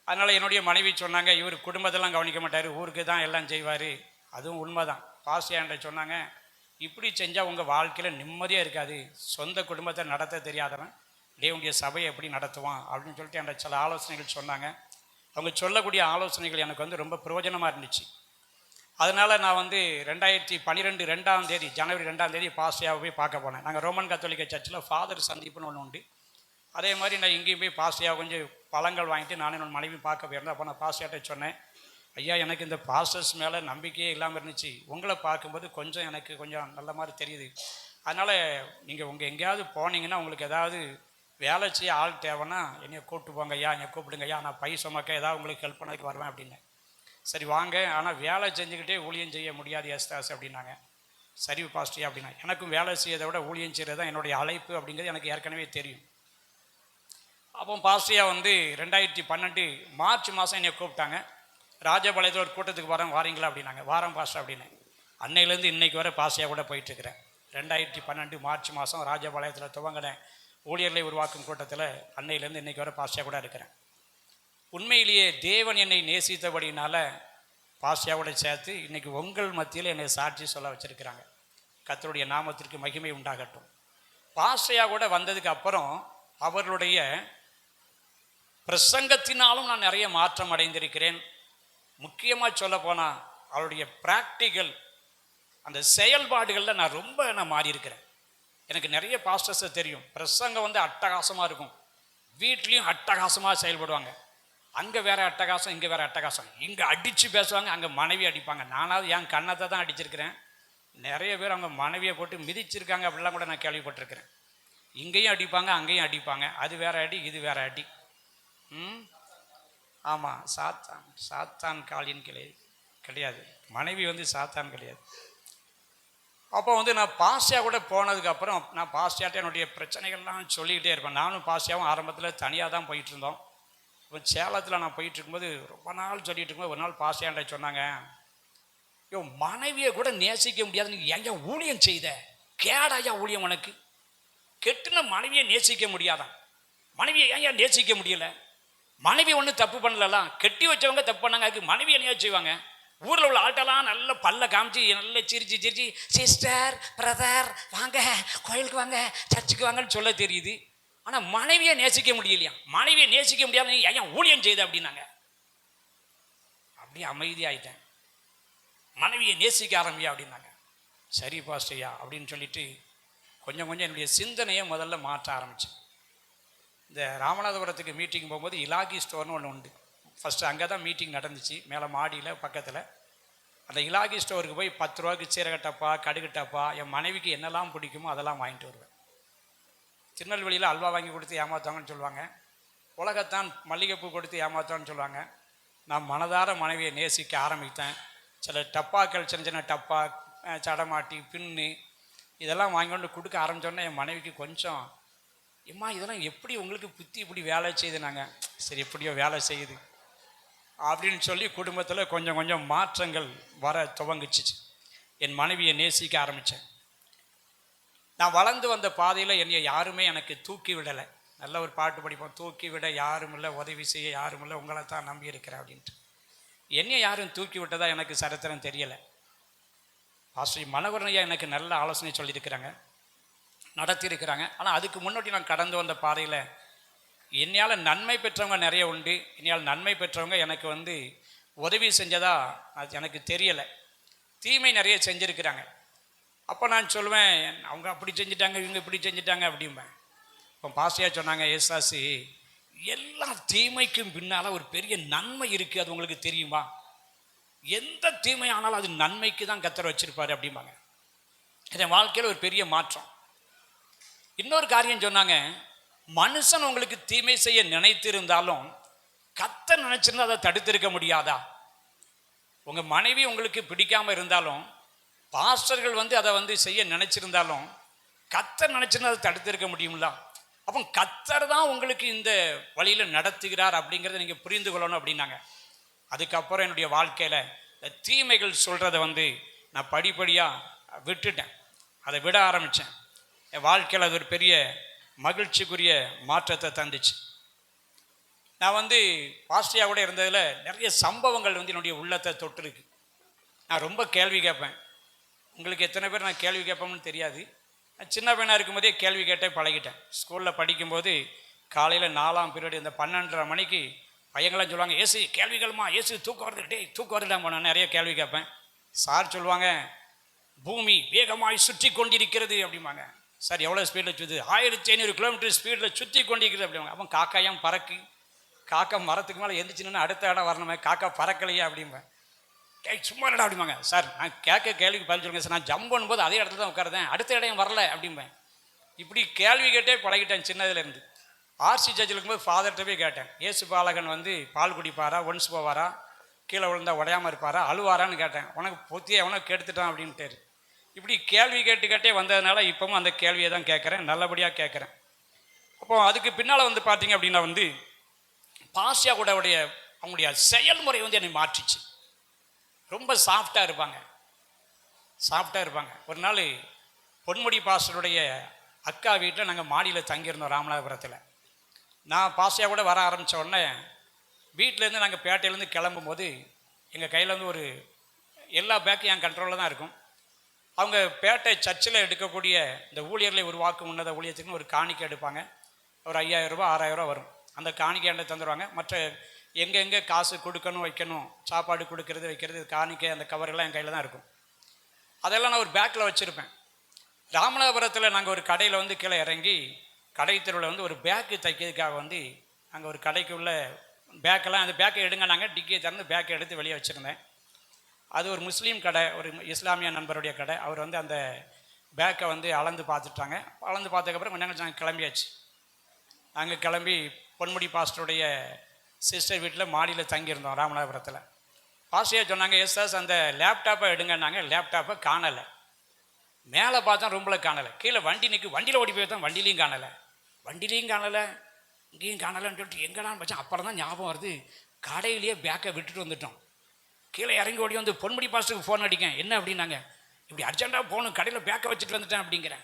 அதனால் என்னுடைய மனைவி சொன்னாங்க, இவர் குடும்பத்தெல்லாம் கவனிக்க மாட்டார், ஊருக்கு தான் எல்லாம் செய்வார். அதுவும் உண்மைதான். பாஸ்டியான்ட்ட சொன்னாங்க, இப்படி செஞ்சால் உங்கள் வாழ்க்கையில் நிம்மதியாக இருக்காது, சொந்த குடும்பத்தை நடத்த தெரியாதவன் தேவனுடைய சபையை எப்படி நடத்துவான் அப்படின்னு சொல்லிட்டு என்கிட்ட சில ஆலோசனைகள் சொன்னாங்க. அவங்க சொல்லக்கூடிய ஆலோசனைகள் எனக்கு வந்து ரொம்ப பிரயோஜனமாக இருந்துச்சு. அதனால் நான் வந்து 2012 2ஆம் தேதி ஜனவரி 2ஆம் தேதி பாஸ்டியாவை போய் பார்க்க போனேன். நாங்கள் ரோமன் கத்தோலிக்க சர்ச்சில் ஃபாதர் சந்திப்புன்னு ஒன்று உண்டு. அதே மாதிரி நான் இங்கேயும் போய் பாஸ்டியாவை கொஞ்சம் பழங்கள் வாங்கிட்டு நானும் என்னோட மனைவி பார்க்க போயிருந்தேன். அப்போ நான் பாஸ்டியாட்ட சொன்னேன், ஐயா எனக்கு இந்த பாஸ்டர்ஸ் மேலே நம்பிக்கையே இல்லாமல் இருந்துச்சு, உங்களை பார்க்கும்போது கொஞ்சம் எனக்கு கொஞ்சம் நல்ல மாதிரி தெரியுது. அதனால் நீங்கள் உங்கள் எங்கேயாவது போனீங்கன்னா உங்களுக்கு ஏதாவது வேலை செய்ய ஆள் தேவைன்னா என்னைய கூப்பிட்டு போங்க ஐயா, என்னை கூப்பிடுங்க ஐயா, நான் பை சுமக்க ஏதாவது உங்களுக்கு ஹெல்ப் பண்ணதுக்கு வருவேன் அப்படின்னு. சரி வாங்க, ஆனால் வேலை செஞ்சுக்கிட்டே ஊழியம் செய்ய முடியாது எஸ்தாஸ் அப்படின்னாங்க. சரி பாஸ்டியா அப்படின்னா, எனக்கும் வேலை செய்யறதை விட ஊழியம் செய்கிறது தான் என்னுடைய அழைப்பு அப்படிங்கிறது எனக்கு ஏற்கனவே தெரியும். அப்போ பாஸ்டியா வந்து 2012 மார்ச் மாதம் என்னை கூப்பிட்டாங்க. ராஜபாளையத்தில் ஒரு கூட்டத்துக்கு வாரீங்களா அப்படின்னாங்க. வாரம் பாஸ்டர் அப்படின்னு. அன்னையிலேருந்து இன்னைக்கு வரை பாஸ்டியா கூட போயிட்டுருக்கிறேன். 2012 மார்ச் மாதம் ராஜபாளையத்தில் துவங்கினேன் ஊழியர்களை உருவாக்கும் கூட்டத்தில் அன்னையிலேருந்து இன்றைக்கி வரை பாஸ்டியா கூட இருக்கிறேன். உண்மையிலேயே தேவன் என்னை நேசித்தபடினால பாஸ்டியாவோட சேர்த்து இன்றைக்கி உங்கள் மத்தியில் என்னை சாட்சி சொல்ல வச்சுருக்கிறாங்க. கர்த்தருடைய நாமத்திற்கு மகிமை உண்டாகட்டும். பாஸ்டியா கூட வந்ததுக்கு அப்புறம் அவர்களுடைய பிரசங்கத்தினாலும் நான் நிறைய மாற்றம் அடைந்திருக்கிறேன். முக்கியமாக சொல்ல போனால் அவருடைய ப்ராக்டிக்கல் அந்த செயல்பாடுகளில் நான் மாறி இருக்கிறேன். எனக்கு நிறைய பாஸ்டர்ஸை தெரியும், பிரசங்கம் வந்து அட்டகாசமாக இருக்கும், வீட்லேயும் அட்டகாசமாக செயல்படுவாங்க. அங்கே வேற அட்டகாசம், இங்கே வேற அட்டகாசம். இங்கே அடித்து பேசுவாங்க, அங்கே மனைவி அடிப்பாங்க. நானாவது என் கண்ணத்தை தான் அடிச்சிருக்கிறேன். நிறைய பேர் அவங்க மனைவியை போட்டு மிதிச்சிருக்காங்க அப்படிலாம் கூட நான் கேள்விப்பட்டிருக்கிறேன். இங்கேயும் அடிப்பாங்க, அங்கேயும் அடிப்பாங்க. அது வேற அடி, இது வேற அடி. ஆமாம், சாத்தான் காலின் கிடையாது, மனைவி வந்து சாத்தான் கிடையாது. அப்போ வந்து நான் பாஸ்டியா கூட போனதுக்கப்புறம் நான் பாஸ்டியாட்ட என்னுடைய பிரச்சனைகள்லாம் சொல்லிக்கிட்டே இருப்பேன். நானும் பாஸ்டியாவும் ஆரம்பத்தில் தனியாக தான் போயிட்டு இருந்தோம். இப்போ சேலத்தில் நான் போயிட்டு இருக்கும்போது ரொம்ப நாள் சொல்லிட்டு இருக்கும்போது ஒரு நாள் பாஸ்டியாண்ட சொன்னாங்க, ஐயோ மனைவியை கூட நேசிக்க முடியாது, நீ ஐயா ஊழியம் செய்த கேடாயா ஊழியம், உனக்கு கெட்டுன மனைவியை நேசிக்க முடியாதான், மனைவியை ஏன் நேசிக்க முடியல, மனைவி ஒன்றும் தப்பு பண்ணலாம், கெட்டி வச்சவங்க தப்பு பண்ணாங்க, அதுக்கு மனைவியை என்ன செய்வாங்க, ஊரில் உள்ள ஆட்டெல்லாம் நல்ல பல்ல காமிச்சு நல்ல சிரிச்சு சிஸ்டர் பிரதர் வாங்க கோயிலுக்கு வாங்க சர்ச்சுக்கு வாங்கன்னு சொல்ல தெரியுது. ஆனால் மனைவியை நேசிக்க முடியலையா, மனைவியை நேசிக்க முடியாத ஏன் ஊழியம் செய்த அப்படின்னாங்க. அப்படியே அமைதியாயிட்டேன். மனைவியை நேசிக்க ஆரம்பியா அப்படின்னாங்க. சரி பாஸ்டையா அப்படின்னு சொல்லிட்டு கொஞ்சம் கொஞ்சம் என்னுடைய சிந்தனையை முதல்ல மாற்ற ஆரம்பித்தேன். இந்த ராமநாதபுரத்துக்கு மீட்டிங் போகும்போது இலாகி ஸ்டோர்னு ஒன்று உண்டு. ஃபஸ்ட்டு அங்கே தான் மீட்டிங் நடந்துச்சு, மேலே மாடியில் பக்கத்தில். அந்த இலாகி ஸ்டோருக்கு போய் 10 ரூபாய்க்கு சீரக டப்பா, கடுகு டப்பா, என் மனைவிக்கு என்னெல்லாம் பிடிக்குமோ அதெல்லாம் வாங்கிட்டு வருவேன். திருநெல்வேலியில் அல்வா வாங்கி கொடுத்து ஏமாற்றுவாங்கன்னு சொல்லுவாங்க, உலகத்தான் மல்லிகைப்பூ கொடுத்து ஏமாற்றுவான்னு சொல்லுவாங்க. நான் மனதார மனைவியை நேசிக்க ஆரம்பித்தேன். சில டப்பாக்கள், சின்ன சின்ன டப்பா, சடமாட்டி, பின்னு இதெல்லாம் வாங்கி கொண்டு கொடுக்க ஆரம்பித்தோன்னே என் மனைவிக்கு கொஞ்சம், எம்மா இதெல்லாம் எப்படி உங்களுக்கு புத்தி இப்படி வேலை செய்யுதுனாங்க. சரி எப்படியோ வேலை செய்யுது அப்படின்னு சொல்லி குடும்பத்தில் கொஞ்சம் கொஞ்சம் மாற்றங்கள் வர துவங்குச்சு. என் மனைவியை நேசிக்க ஆரம்பித்தேன். நான் வளர்ந்து வந்த பாதையில் என்னை யாருமே எனக்கு தூக்கி விடலை. நல்ல ஒரு பாட்டு படிப்போம், தூக்கி விட யாரும் இல்லை, உதவி செய்ய யாரும் இல்லை, உங்களை தான் நம்பி இருக்கிறேன் அப்படின்ட்டு. என்னை யாரும் தூக்கி விட்டதா எனக்கு சரித்திரம் தெரியலை. ஆசிரியர் மனோகரனையா எனக்கு நல்ல ஆலோசனை சொல்லியிருக்கிறாங்க, நடத்தியிருக்கிறாங்க. ஆனால் அதுக்கு முன்னாடி நான் கடந்து வந்த பாதையில் என்னையால் நன்மை பெற்றவங்க நிறைய உண்டு. என்னையால் நன்மை பெற்றவங்க எனக்கு வந்து உதவி செஞ்சதா அது எனக்கு தெரியலை. தீமை நிறைய செஞ்சுருக்கிறாங்க. அப்போ நான் சொல்லுவேன், அவங்க அப்படி செஞ்சுட்டாங்க, இவங்க இப்படி செஞ்சுட்டாங்க அப்படிம்பேன். இப்போ பாஸ்டியா சொன்னாங்க, ஏசாசி எல்லா தீமைக்கும் பின்னால் ஒரு பெரிய நன்மை இருக்குது, அது உங்களுக்கு தெரியுமா, எந்த தீமை ஆனாலும் அது நன்மைக்கு தான் கர்த்தர் வச்சிருப்பாரு அப்படிம்பாங்க. என் வாழ்க்கையில் ஒரு பெரிய மாற்றம். இன்னொரு காரியம் சொன்னாங்க, மனுஷன் உங்களுக்கு தீமை செய்ய நினைத்திருந்தாலும் கர்த்தர் நினைச்சிருந்தா அதை தடுத்திருக்க முடியாதா. உங்கள் மனைவி உங்களுக்கு பிடிக்காமல் இருந்தாலும், பாஸ்டர்கள் வந்து அதை வந்து செய்ய நினைச்சிருந்தாலும் கர்த்தர் நினைச்சிருந்தா அதை தடுத்திருக்க முடியுங்களா. அப்போ கர்த்தர் தான் உங்களுக்கு இந்த வழியில் நடத்துகிறார் அப்படிங்கிறத நீங்கள் புரிந்து கொள்ளணும் அப்படின்னாங்க. அதுக்கப்புறம் என்னுடைய வாழ்க்கையில் இந்த தீமைகள் சொல்கிறத வந்து நான் படிப்படியாக விட்டுட்டேன். அதை விட ஆரம்பித்தேன். என் வாழ்க்கையில் அது ஒரு பெரிய மகிழ்ச்சிக்குரிய மாற்றத்தை தந்துச்சு. நான் வந்து பாஸ்டியாக கூட இருந்ததில் நிறைய சம்பவங்கள் வந்து என்னுடைய உள்ளத்தை தொட்டிருக்கு. நான் ரொம்ப கேள்வி கேட்பேன். உங்களுக்கு எத்தனை பேர் நான் கேள்வி கேட்போம்னு தெரியாது. நான் சின்ன பையனாக இருக்கும்போதே கேள்வி கேட்டே பழகிட்டேன். ஸ்கூலில் படிக்கும்போது காலையில் 4ஆம் பீரியட் இந்த 12:30 மணிக்கு பையங்களாம் சொல்லுவாங்க, ஏசு கேள்விகளுமா, ஏசு தூக்கம் வருது, டே தூக்கம் வருதுடாம. நான் நிறைய கேள்வி கேட்பேன். சார் சொல்லுவாங்க, பூமி வேகமாய் சுற்றி கொண்டிருக்கிறது அப்படிம்பாங்க. சார் எவ்வளோ ஸ்பீடில் சுற்றுது? 1500 கிலோமீட்டர் ஸ்பீடில் சுற்றி கொண்டிருக்கிறது அப்படிம்பாங்க. அப்போ காக்காயும் பறக்கு, காக்கா மரத்துக்கு மேலே எந்திரிச்சுன்னு அடுத்த இடம் வரணுமே, காக்கா பறக்கலையா அப்படிம்பேன். சும்மா இல்லடா அப்படிம்பாங்க. சார் நான் கேள்விக்கு பதில் சொல்லுங்க சார், நான் ஜம்ப் பண்ணும்போது அதே இடத்துல தான் உட்காருதேன், அடுத்த இடம் வரல அப்படிம்பேன். இப்படி கேள்வி கேட்டே பழகிட்டேன் சின்னதுலேருந்து. ஆர்சி சர்ச்சில் இருக்கும்போது ஃபாதர்கிட்ட போய் கேட்டேன், ஏசு பாலகன் வந்து பால் குடிப்பாரா, ஒன்ஸ் போவாரா, கீழே விழுந்தா உடையாமல் இருப்பாரா, அழுவாரான்னு கேட்டேன். உனக்கு பொத்தியை எவனோ கெடுத்துட்டான் அப்படின்ட்டாரு. இப்படி கேள்வி கேட்டே வந்ததுனால இப்போவும் அந்த கேள்வியை தான் கேட்குறேன், நல்லபடியாக கேட்குறேன். அப்போ அதுக்கு பின்னால் வந்து பார்த்தீங்க அப்படின்னா வந்து பாஸ்டியா கூட அவங்களுடைய செயல்முறை வந்து என்னை மாற்றிச்சு. ரொம்ப சாஃப்டாக இருப்பாங்க. ஒரு நாள் பொன்முடி பாஸ்டருடைய அக்கா வீட்டில் நாங்கள் மாடியில் தங்கியிருந்தோம் ராமநாதபுரத்தில். நான் பாஸ்டியா கூட வர ஆரம்பித்த உடனே வீட்டிலேருந்து நாங்கள் பேட்டையிலேருந்து கிளம்பும்போது எங்கள் கையில் வந்து ஒரு எல்லா பேக்கும் என் கண்ட்ரோலில் தான் இருக்கும். அவங்க பேட்டை சர்ச்சில் எடுக்கக்கூடிய இந்த ஊழியர்களை உருவாக்கும் உன்னத ஊழியத்துக்குன்னு ஒரு காணிக்கை எடுப்பாங்க. ஒரு 5000 ரூபா 6000 ரூபா வரும். அந்த காணிக்கையாண்ட தந்துடுவாங்க. மற்ற எங்கெங்கே காசு கொடுக்கணும் வைக்கணும், சாப்பாடு கொடுக்கறது வைக்கிறது, காணிக்கை அந்த கவரெல்லாம் என் கையில் தான் இருக்கும். அதெல்லாம் நான் ஒரு பேக்கில் வச்சுருப்பேன். ராமநாதபுரத்தில் நாங்கள் ஒரு கடையில் வந்து கீழே இறங்கி கடை தெருவில் வந்து ஒரு பேக்கு தைக்கிறதுக்காக வந்து அங்கே ஒரு கடைக்கு உள்ள பேக்கெல்லாம், அந்த பேக்கை எடுங்க, நாங்கள் டிக்கியை திறந்து பேக்கை எடுத்து வெளியே வச்சுருந்தேன். அது ஒரு முஸ்லீம் கடை, ஒரு இஸ்லாமிய நண்பருடைய கடை. அவர் வந்து அந்த பேக்கை வந்து அளந்து பார்த்துட்டாங்க. அளந்து பார்த்ததுக்கப்புறம் கொஞ்சம் நாங்கள் கிளம்பியாச்சு. நாங்கள் கிளம்பி பொன்முடி பாஸ்டருடைய சிஸ்டர் வீட்டில் மாடியில் தங்கியிருந்தோம் ராமநாதபுரத்தில். பாஸ்டர் சொன்னாங்க, எஸ் சார் அந்த லேப்டாப்பை எடுங்கன்னாங்க. லேப்டாப்பை காணலை. மேலே பார்த்தா ரூமில் காணலை, கீழே வண்டி நிற்கு, வண்டியில் ஓடி போய் தான் வண்டிலையும் காணலை, இங்கேயும் காணலைன்னு சொல்லிட்டு எங்கடான்னு வச்சேன். அப்புறம் தான் ஞாபகம் வருது, கடையிலேயே பேக்கை விட்டுட்டு வந்துட்டோம். கீழே இறங்கி ஓடி வந்து பொன்முடி பாஸ்டருக்கு ஃபோன் அடிக்கேன். என்ன அப்படின்னாங்க, இப்படி அர்ஜென்ட்டாக போகணும், கடையில் பேக்கை வச்சுட்டு வந்துட்டேன் அப்படிங்கிறேன்.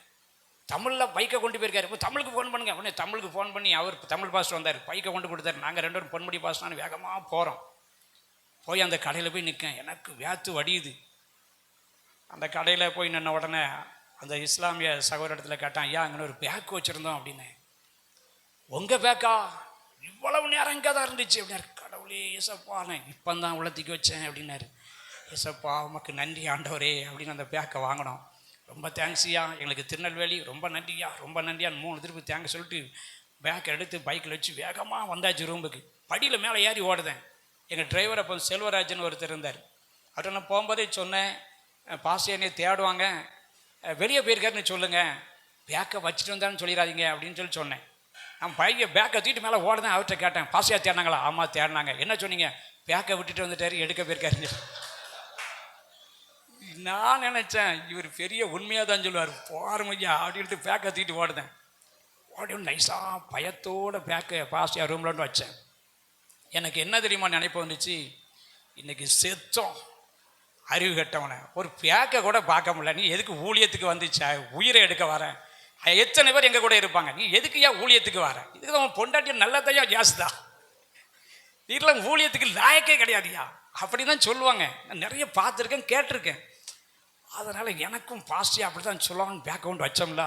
தமிழில் பைக்கை கொண்டு போயிருக்காரு. இப்போ தமிழுக்கு ஃபோன் பண்ணுங்க. உடனே தமிழுக்கு ஃபோன் பண்ணி அவர் தமிழ் பாஸ்டர் வந்தார், பைக்கை கொண்டு கொடுத்தாரு. நாங்கள் 2 பேரும் பொன்முடி பாஸ்டர்னு வேகமாக போகிறோம். போய் அந்த கடையில் போய் நிற்கேன். எனக்கு வேத்து வடியுது. அந்த கடையில் போய் நின்ன உடனே அந்த இஸ்லாமிய சகோதரத்தில் கேட்டான், ஐயா அங்கே ஒரு பேக் வச்சுருந்தோம் அப்படின்னு. உங்கள் பேக்கா? இவ்வளவு நேரம் இங்கே தான் இருந்துச்சு அப்படின்னாரு. கடவுளே ஏசப்பா, நான் இப்போ தான் உள்ளத்துக்கு வச்சேன் அப்படின்னாரு. ஏசப்பா உமக்கு நன்றி ஆண்டவரே அப்படின்னு அந்த பேக்கை வாங்கினோம். ரொம்ப தேங்க்ஸியா, எங்களுக்கு திருநெல்வேலி ரொம்ப நன்றியா, ரொம்ப நன்றியான்னு 3 திருப்பி தேங்க்ஸ் சொல்லிட்டு பேக்கை எடுத்து பைக்கில் வச்சு வேகமாக வந்தாச்சு ரூமுக்கு. படியில் மேலே ஏறி ஓடுதேன். எங்கள் டிரைவர் அப்போ செல்வராஜன் ஒருத்தர் இருந்தார். அவர்கிட்ட நான் போகும்போதே சொன்னேன், பாஸ்டர் என்னை தேடுவாங்க, வெளியே போயிருக்காருன்னு சொல்லுங்கள், பேக்கை வச்சுட்டு வந்தான்னு சொல்லிடாதீங்க அப்படின்னு சொல்லி சொன்னேன். நான் பேக்கை தூக்கிட்டு மேலே ஓடுதேன். அவர்கிட்ட கேட்டேன், பாஸ்டர் தேடினாங்களா? ஆமாம் தேடினாங்க. என்ன சொன்னீங்க? பேக்கை விட்டுட்டு வந்துட்டாரு, எடுக்க போயிருக்காருங்க. நான் நினச்சேன் இவர் பெரிய உண்மையாக தான் சொல்லுவார், போகிறமையா அப்படின்ட்டு பேக்கை தூக்கிட்டு ஓடுதேன். ஓடி நைஸாக பயத்தோட பேக்கை பாஸ்டியா ரூம்லன்னு வச்சேன். எனக்கு என்ன தெரியுமா நினைப்பு வந்துச்சு, இன்றைக்கி செத்தோம் அறிவு கட்டவனை, ஒரு பேக்கை கூட பார்க்க முடியல, நீ எதுக்கு ஊழியத்துக்கு வந்துச்சா, உயிரை எடுக்க வரேன், எத்தனை பேர் எங்கள் கூட இருப்பாங்க, நீ எதுக்கு ஏன் ஊழியத்துக்கு வர, இதுக்கு தான் பொண்டாட்டி நல்லதையா ஜாஸ்திதான், வீட்டில் ஊழியத்துக்கு லாயக்கே கிடையாதுயா அப்படி தான் சொல்லுவாங்க. நான் நிறைய பார்த்துருக்கேன், கேட்டிருக்கேன். அதனால் எனக்கும் பாஸ்டியா அப்படி தான் சொல்லுவாங்க. பேக் கொண்டு வச்சோம்ல,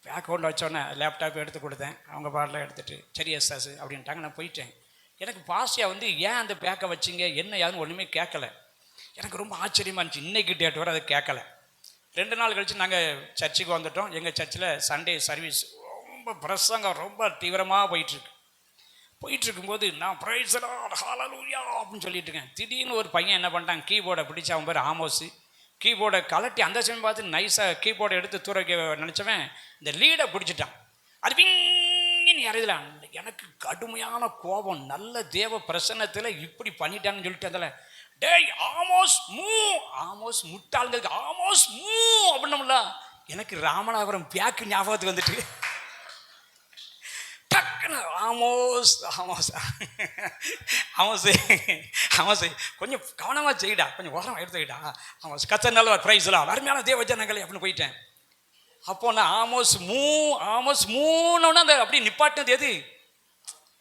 பேக் கொண்டு வச்சோன்னே லேப்டாப் எடுத்து கொடுத்தேன். அவங்க பாட்டில் எடுத்துகிட்டு சரி எஸ் சாஸ் அப்படின்ட்டாங்க. நான் போயிட்டேன். எனக்கு பாஸ்டியா வந்து ஏன் அந்த பேக்கை வச்சிங்க என்ன யாருன்னு ஒன்றுமே கேட்கல. எனக்கு ரொம்ப ஆச்சரியமாக இருந்துச்சு. இன்றைக்கி டேட் வரை அதை கேட்கல. 2 நாள் கழித்து நாங்கள் சர்ச்சுக்கு வந்துட்டோம். எங்கள் சர்ச்சில் சண்டே சர்வீஸ் ரொம்ப பிரசங்கம் ரொம்ப தீவிரமாக போயிட்டுருக்கும்போது நான் பிரைஸ் தி லார்ட் ஹல்லேலூயா அப்படின்னு சொல்லிட்டு இருக்கேன். திடீர்னு ஒரு பையன் என்ன பண்ணிட்டான், கீபோர்டை பிடிச்சி, அவன் பேர் ஆமோஸு, கீபோர்டை கலட்டி அந்த சமயம் பார்த்து நைஸாக கீபோர்டை எடுத்து தூர நினச்சவன் இந்த லீடை பிடிச்சிட்டான். அது விங்கின்னு இறையலாம். எனக்கு கடுமையான கோபம். நல்ல தேவ பிரசன்னத்தில் இப்படி பண்ணிட்டான்னு சொல்லிட்டு அதில் டேய் ஆமோஸ் மூ, ஆமோஸ் முட்டாளுங்களுக்கு ஆமோஸ் மூ அப்படின்னோம்ல. எனக்கு ராமநாதபுரம் பேக்கு ஞாபகத்துக்கு வந்துட்டு டக்குன்னு ஆமோஸ் ஆமோஸ் ஆமோஸ் ஆமோஸ் கொஞ்சம் கவனமாக செய்யிடா, கொஞ்சம் உரமாக எடுத்துக்கிட்டா, ஆமோஸ் கத்த நல்ல ப்ரைஸ்லாம் அருமையான தேவ ஜனங்களே அப்படின்னு போயிட்டேன். அப்போ நான் ஆமோஸ் மூணுன்னா அந்த அப்படி நிப்பாட்டினது எது,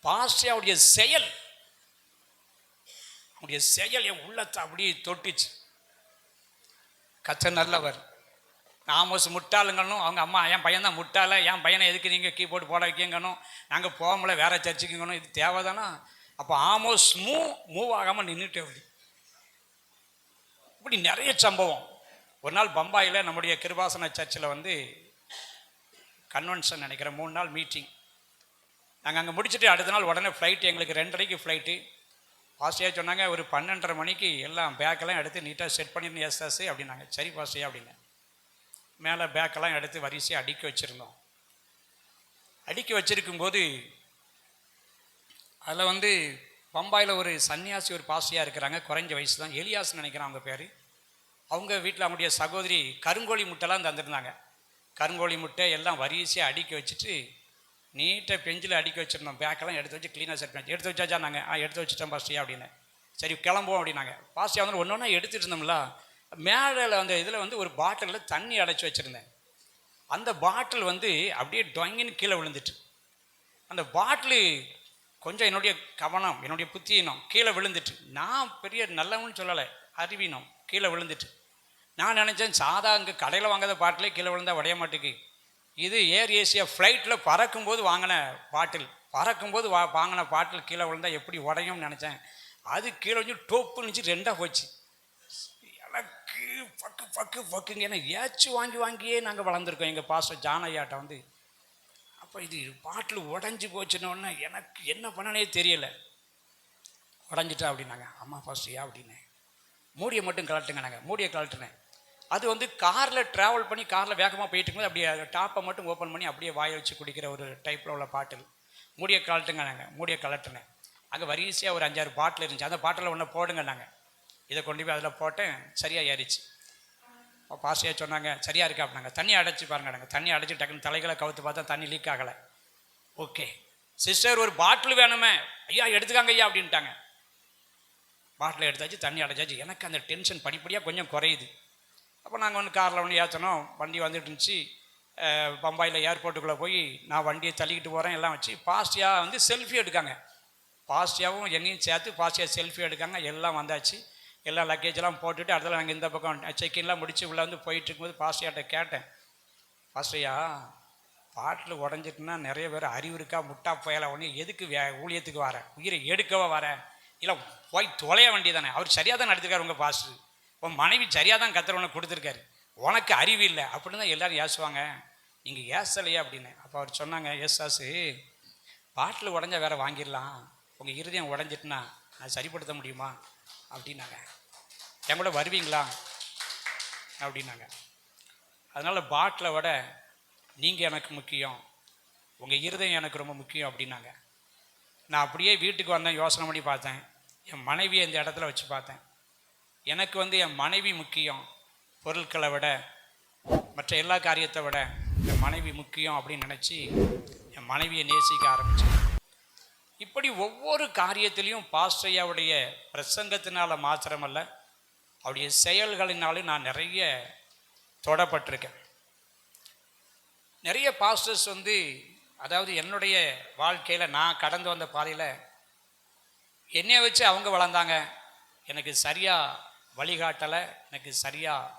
பாஸ்டருடைய செயல், அவருடைய செயல் என் உள்ளத்தை அப்படியே தொட்டுச்சு. கர்த்தர் நல்லவர். ஆமோஸ் முட்டாளுங்கணும், அவங்க அம்மா என் பையன் தான் முட்டாள, என் பையனை எதுக்கு நீங்கள் கீபோர்டு போட வைக்கங்கணும், நாங்கள் போகமுல வேற சர்ச்சுக்குங்கணும், இது தேவைதானா? அப்போ ஆமோஸ் மூவ் ஆகாமல் நின்றுட்டு அப்படி இப்படி நிறைய சம்பவம். ஒரு நாள் பம்பாயில் நம்முடைய கிருபாசன சர்ச்சில் வந்து கன்வென்ஷன் நினைக்கிறேன், 3 நாள் மீட்டிங். நாங்கள் அங்கே முடிச்சுட்டு அடுத்த நாள் உடனே ஃப்ளைட்டு, எங்களுக்கு 2:30க்கு ஃப்ளைட்டு. பாஸ்டியாக சொன்னாங்க ஒரு 12:30 மணிக்கு எல்லாம் பேக்கெல்லாம் எடுத்து நீட்டாக செட் பண்ணிடணும் எஸ்எஸ் அப்படின்னாங்க. சரி பாஸ்டியா அப்படின்னு மேலே பேக்கெல்லாம் எடுத்து வரிசையாக அடுக்கி வச்சுருந்தோம். அடுக்கி வச்சுருக்கும்போது அதில் வந்து பம்பாயில் ஒரு சன்னியாசி ஒரு பாஸ்டியாக இருக்கிறாங்க, குறைஞ்ச வயசு தான், எலியாஸ்ன்னு நினைக்கிறேன் அவங்க பேர். அவங்க வீட்டில் அவங்களுடைய சகோதரி கருங்கோழி முட்டைலாம் தந்துருந்தாங்க. கருங்கோழி முட்டை எல்லாம் வரிசையாக அடுக்கி வச்சுட்டு நீட்டாக பெஞ்சில் அடுக்கி வச்சுருந்தோம். பேக்கெல்லாம் எடுத்து வச்சு க்ளீனாக செட் பண்ணி எடுத்து வச்சாச்சா? நாங்கள் எடுத்து வச்சுட்டோம் பாஸ்டியா அப்படின்னு. சரி கிளம்புவோம் அப்படின்னாங்க. பாஸ்டியா வந்து ஒன்று ஒன்றா எடுத்துகிட்டு இருந்தோம்ல, மேலே அந்த இதில் வந்து ஒரு பாட்டிலில் தண்ணி அடைச்சி வச்சுருந்தேன். அந்த பாட்டில் வந்து அப்படியே டொங்கின்னு கீழே விழுந்துட்டு, அந்த பாட்டிலு கொஞ்சம் என்னுடைய கவனம், என்னுடைய புத்தியினம் கீழே விழுந்துட்டு, நான் பெரிய நல்லவன்னு சொல்லலை, அறிவினம் கீழே விழுந்துட்டு. நான் நினச்சேன் சாதா இங்கே கடையில் வாங்காத பாட்டிலே கீழே விழுந்தால் உடைய மாட்டுக்கு, இது ஏர் ஏசியா ஃப்ளைட்டில் பறக்கும்போது வாங்கின பாட்டில், பறக்கும்போது வாங்கின பாட்டில் கீழே விழுந்தால் எப்படி உடையும்னு நினச்சேன். அது கீழே வந்து டோப்பு நினச்சி 2ஆக போச்சு. எனக்கு பக்குங்க, ஏன்னா ஏச்சு வாங்கியே நாங்கள் வளர்ந்துருக்கோம் எங்கள் பாஸ்டர் ஜானையாட்ட வந்து. அப்போ இது பாட்டில் உடஞ்சி போச்சுன்னொன்னே எனக்கு என்ன பண்ணனே தெரியலை. உடஞ்சிட்டா அப்படின்னாங்க. அம்மா பாஸ்டர்யா அப்படின்னு. மூடியை மட்டும் கலட்டுங்க. நாங்கள் மூடியை கலட்டுனேன். அது வந்து காரில் ட்ராவல் பண்ணி காரில் வேகமாக போயிட்டு இருக்கும்போது அப்படியே டாப்பை மட்டும் ஓப்பன் பண்ணி அப்படியே வாயை வச்சு குடிக்கிற ஒரு டைப்பில் உள்ள பாட்டில். மூடியை கலட்டுங்க. நாங்கள் மூடியை கலட்டுனேன். அங்கே வரிசையாக ஒரு 5-6 பாட்டில் இருந்துச்சு. அந்த பாட்டில் ஒன்று போடுங்க. நாங்கள் இதை கொண்டு போய் அதில் போட்டேன். சரியாக ஏறிச்சு. பாஸ்டியாக சொன்னாங்க சரியாக இருக்கா அப்படின்னாங்க. தண்ணி அடைச்சி பாருங்க. நாங்கள் தண்ணி அடைச்சி டக்குன்னு தலைகளை கவுத்து பார்த்தா தண்ணி லீக் ஆகலை. ஓகே சிஸ்டர் ஒரு பாட்டில் வேணுமே, ஐயா எடுத்துக்காங்க ஐயா அப்படின்ட்டாங்க. பாட்டில் எடுத்தாச்சு, தண்ணி அடைச்சாச்சு. எனக்கு அந்த டென்ஷன் படிப்படியாக கொஞ்சம் குறையுது. அப்போ நாங்கள் வந்து காரில் ஒன்று ஏற்றணும், வண்டி வந்துட்டு இருந்துச்சு. பம்பாயில் ஏர்போர்ட்டுக்குள்ளே போய் நான் வண்டியை தள்ளிக்கிட்டு போகிறேன் எல்லாம் வச்சு. பாஸ்டியாக வந்து செல்ஃபி எடுக்காங்க. பாஸ்டியாகவும் என்னையும் சேர்த்து பாஸ்டியாக செல்ஃபி எடுக்காங்க. எல்லாம் வந்தாச்சு. எல்லா லக்கேஜெல்லாம் போட்டுட்டு அடுத்தல நாங்கள் இந்த பக்கம் செக்கின்லாம் முடித்து உள்ளே வந்து போயிட்டு இருக்கும்போது பாஸ்டியாட்ட கேட்டேன், பாஸ்டியா பாட்டில் உடஞ்சிட்டுனா நிறைய பேர் அறிவு இருக்கா முட்டா போயலை ஒன்று எதுக்கு ஊழியத்துக்கு வரேன், உயிரை எடுக்கவா வரேன், இல்லை போய் தொலைய வேண்டிய தானே. அவர் சரியாக தான் நடத்திருக்காரு உங்கள் பாஸ்டர், உன் மனைவி சரியாக தான் கத்திரவனை கொடுத்துருக்காரு, உனக்கு அறிவு இல்லை அப்படின்னு தான் எல்லோரும் ஏசுவாங்க, நீங்கள் ஏசலையா அப்படின்னு. அப்போ அவர் சொன்னாங்க, ஏசாசு பாட்டில் உடஞ்சா வேற வாங்கிடலாம், உங்கள் இருதயம் உடஞ்சிட்டுனா அது சரிப்படுத்த முடியுமா அப்படின்னாங்க. என் கூட வருவீங்களா அப்படின்னாங்க. அதனால் பாட்டிலை விட நீங்கள் எனக்கு முக்கியம், உங்கள் இருதயம் எனக்கு ரொம்ப முக்கியம் அப்படின்னாங்க. நான் அப்படியே வீட்டுக்கு வந்தேன், யோசனை பண்ணி பார்த்தேன். என் மனைவியை இந்த இடத்துல வச்சு பார்த்தேன். எனக்கு வந்து என் மனைவி முக்கியம், பொருட்களை விட மற்ற எல்லா காரியத்தை விட என் மனைவி முக்கியம் அப்படின்னு நினச்சி என் மனைவியை நேசிக்க ஆரம்பித்தேன். இப்படி ஒவ்வொரு காரியத்திலையும் பாஸ்டரையாவுடைய பிரசங்கத்தினால மாத்திரமல்ல, அவருடைய செயல்களினாலும் நான் நிறைய தொடப்பட்டிருக்கேன். நிறைய பாஸ்டர்ஸ் வந்து, அதாவது என்னுடைய வாழ்க்கையில் நான் கடந்து வந்த பாதையில் என்னைய வச்சு அவங்க வளர்ந்தாங்க. எனக்கு சரியாக வழிகாட்டலை, எனக்கு சரியாக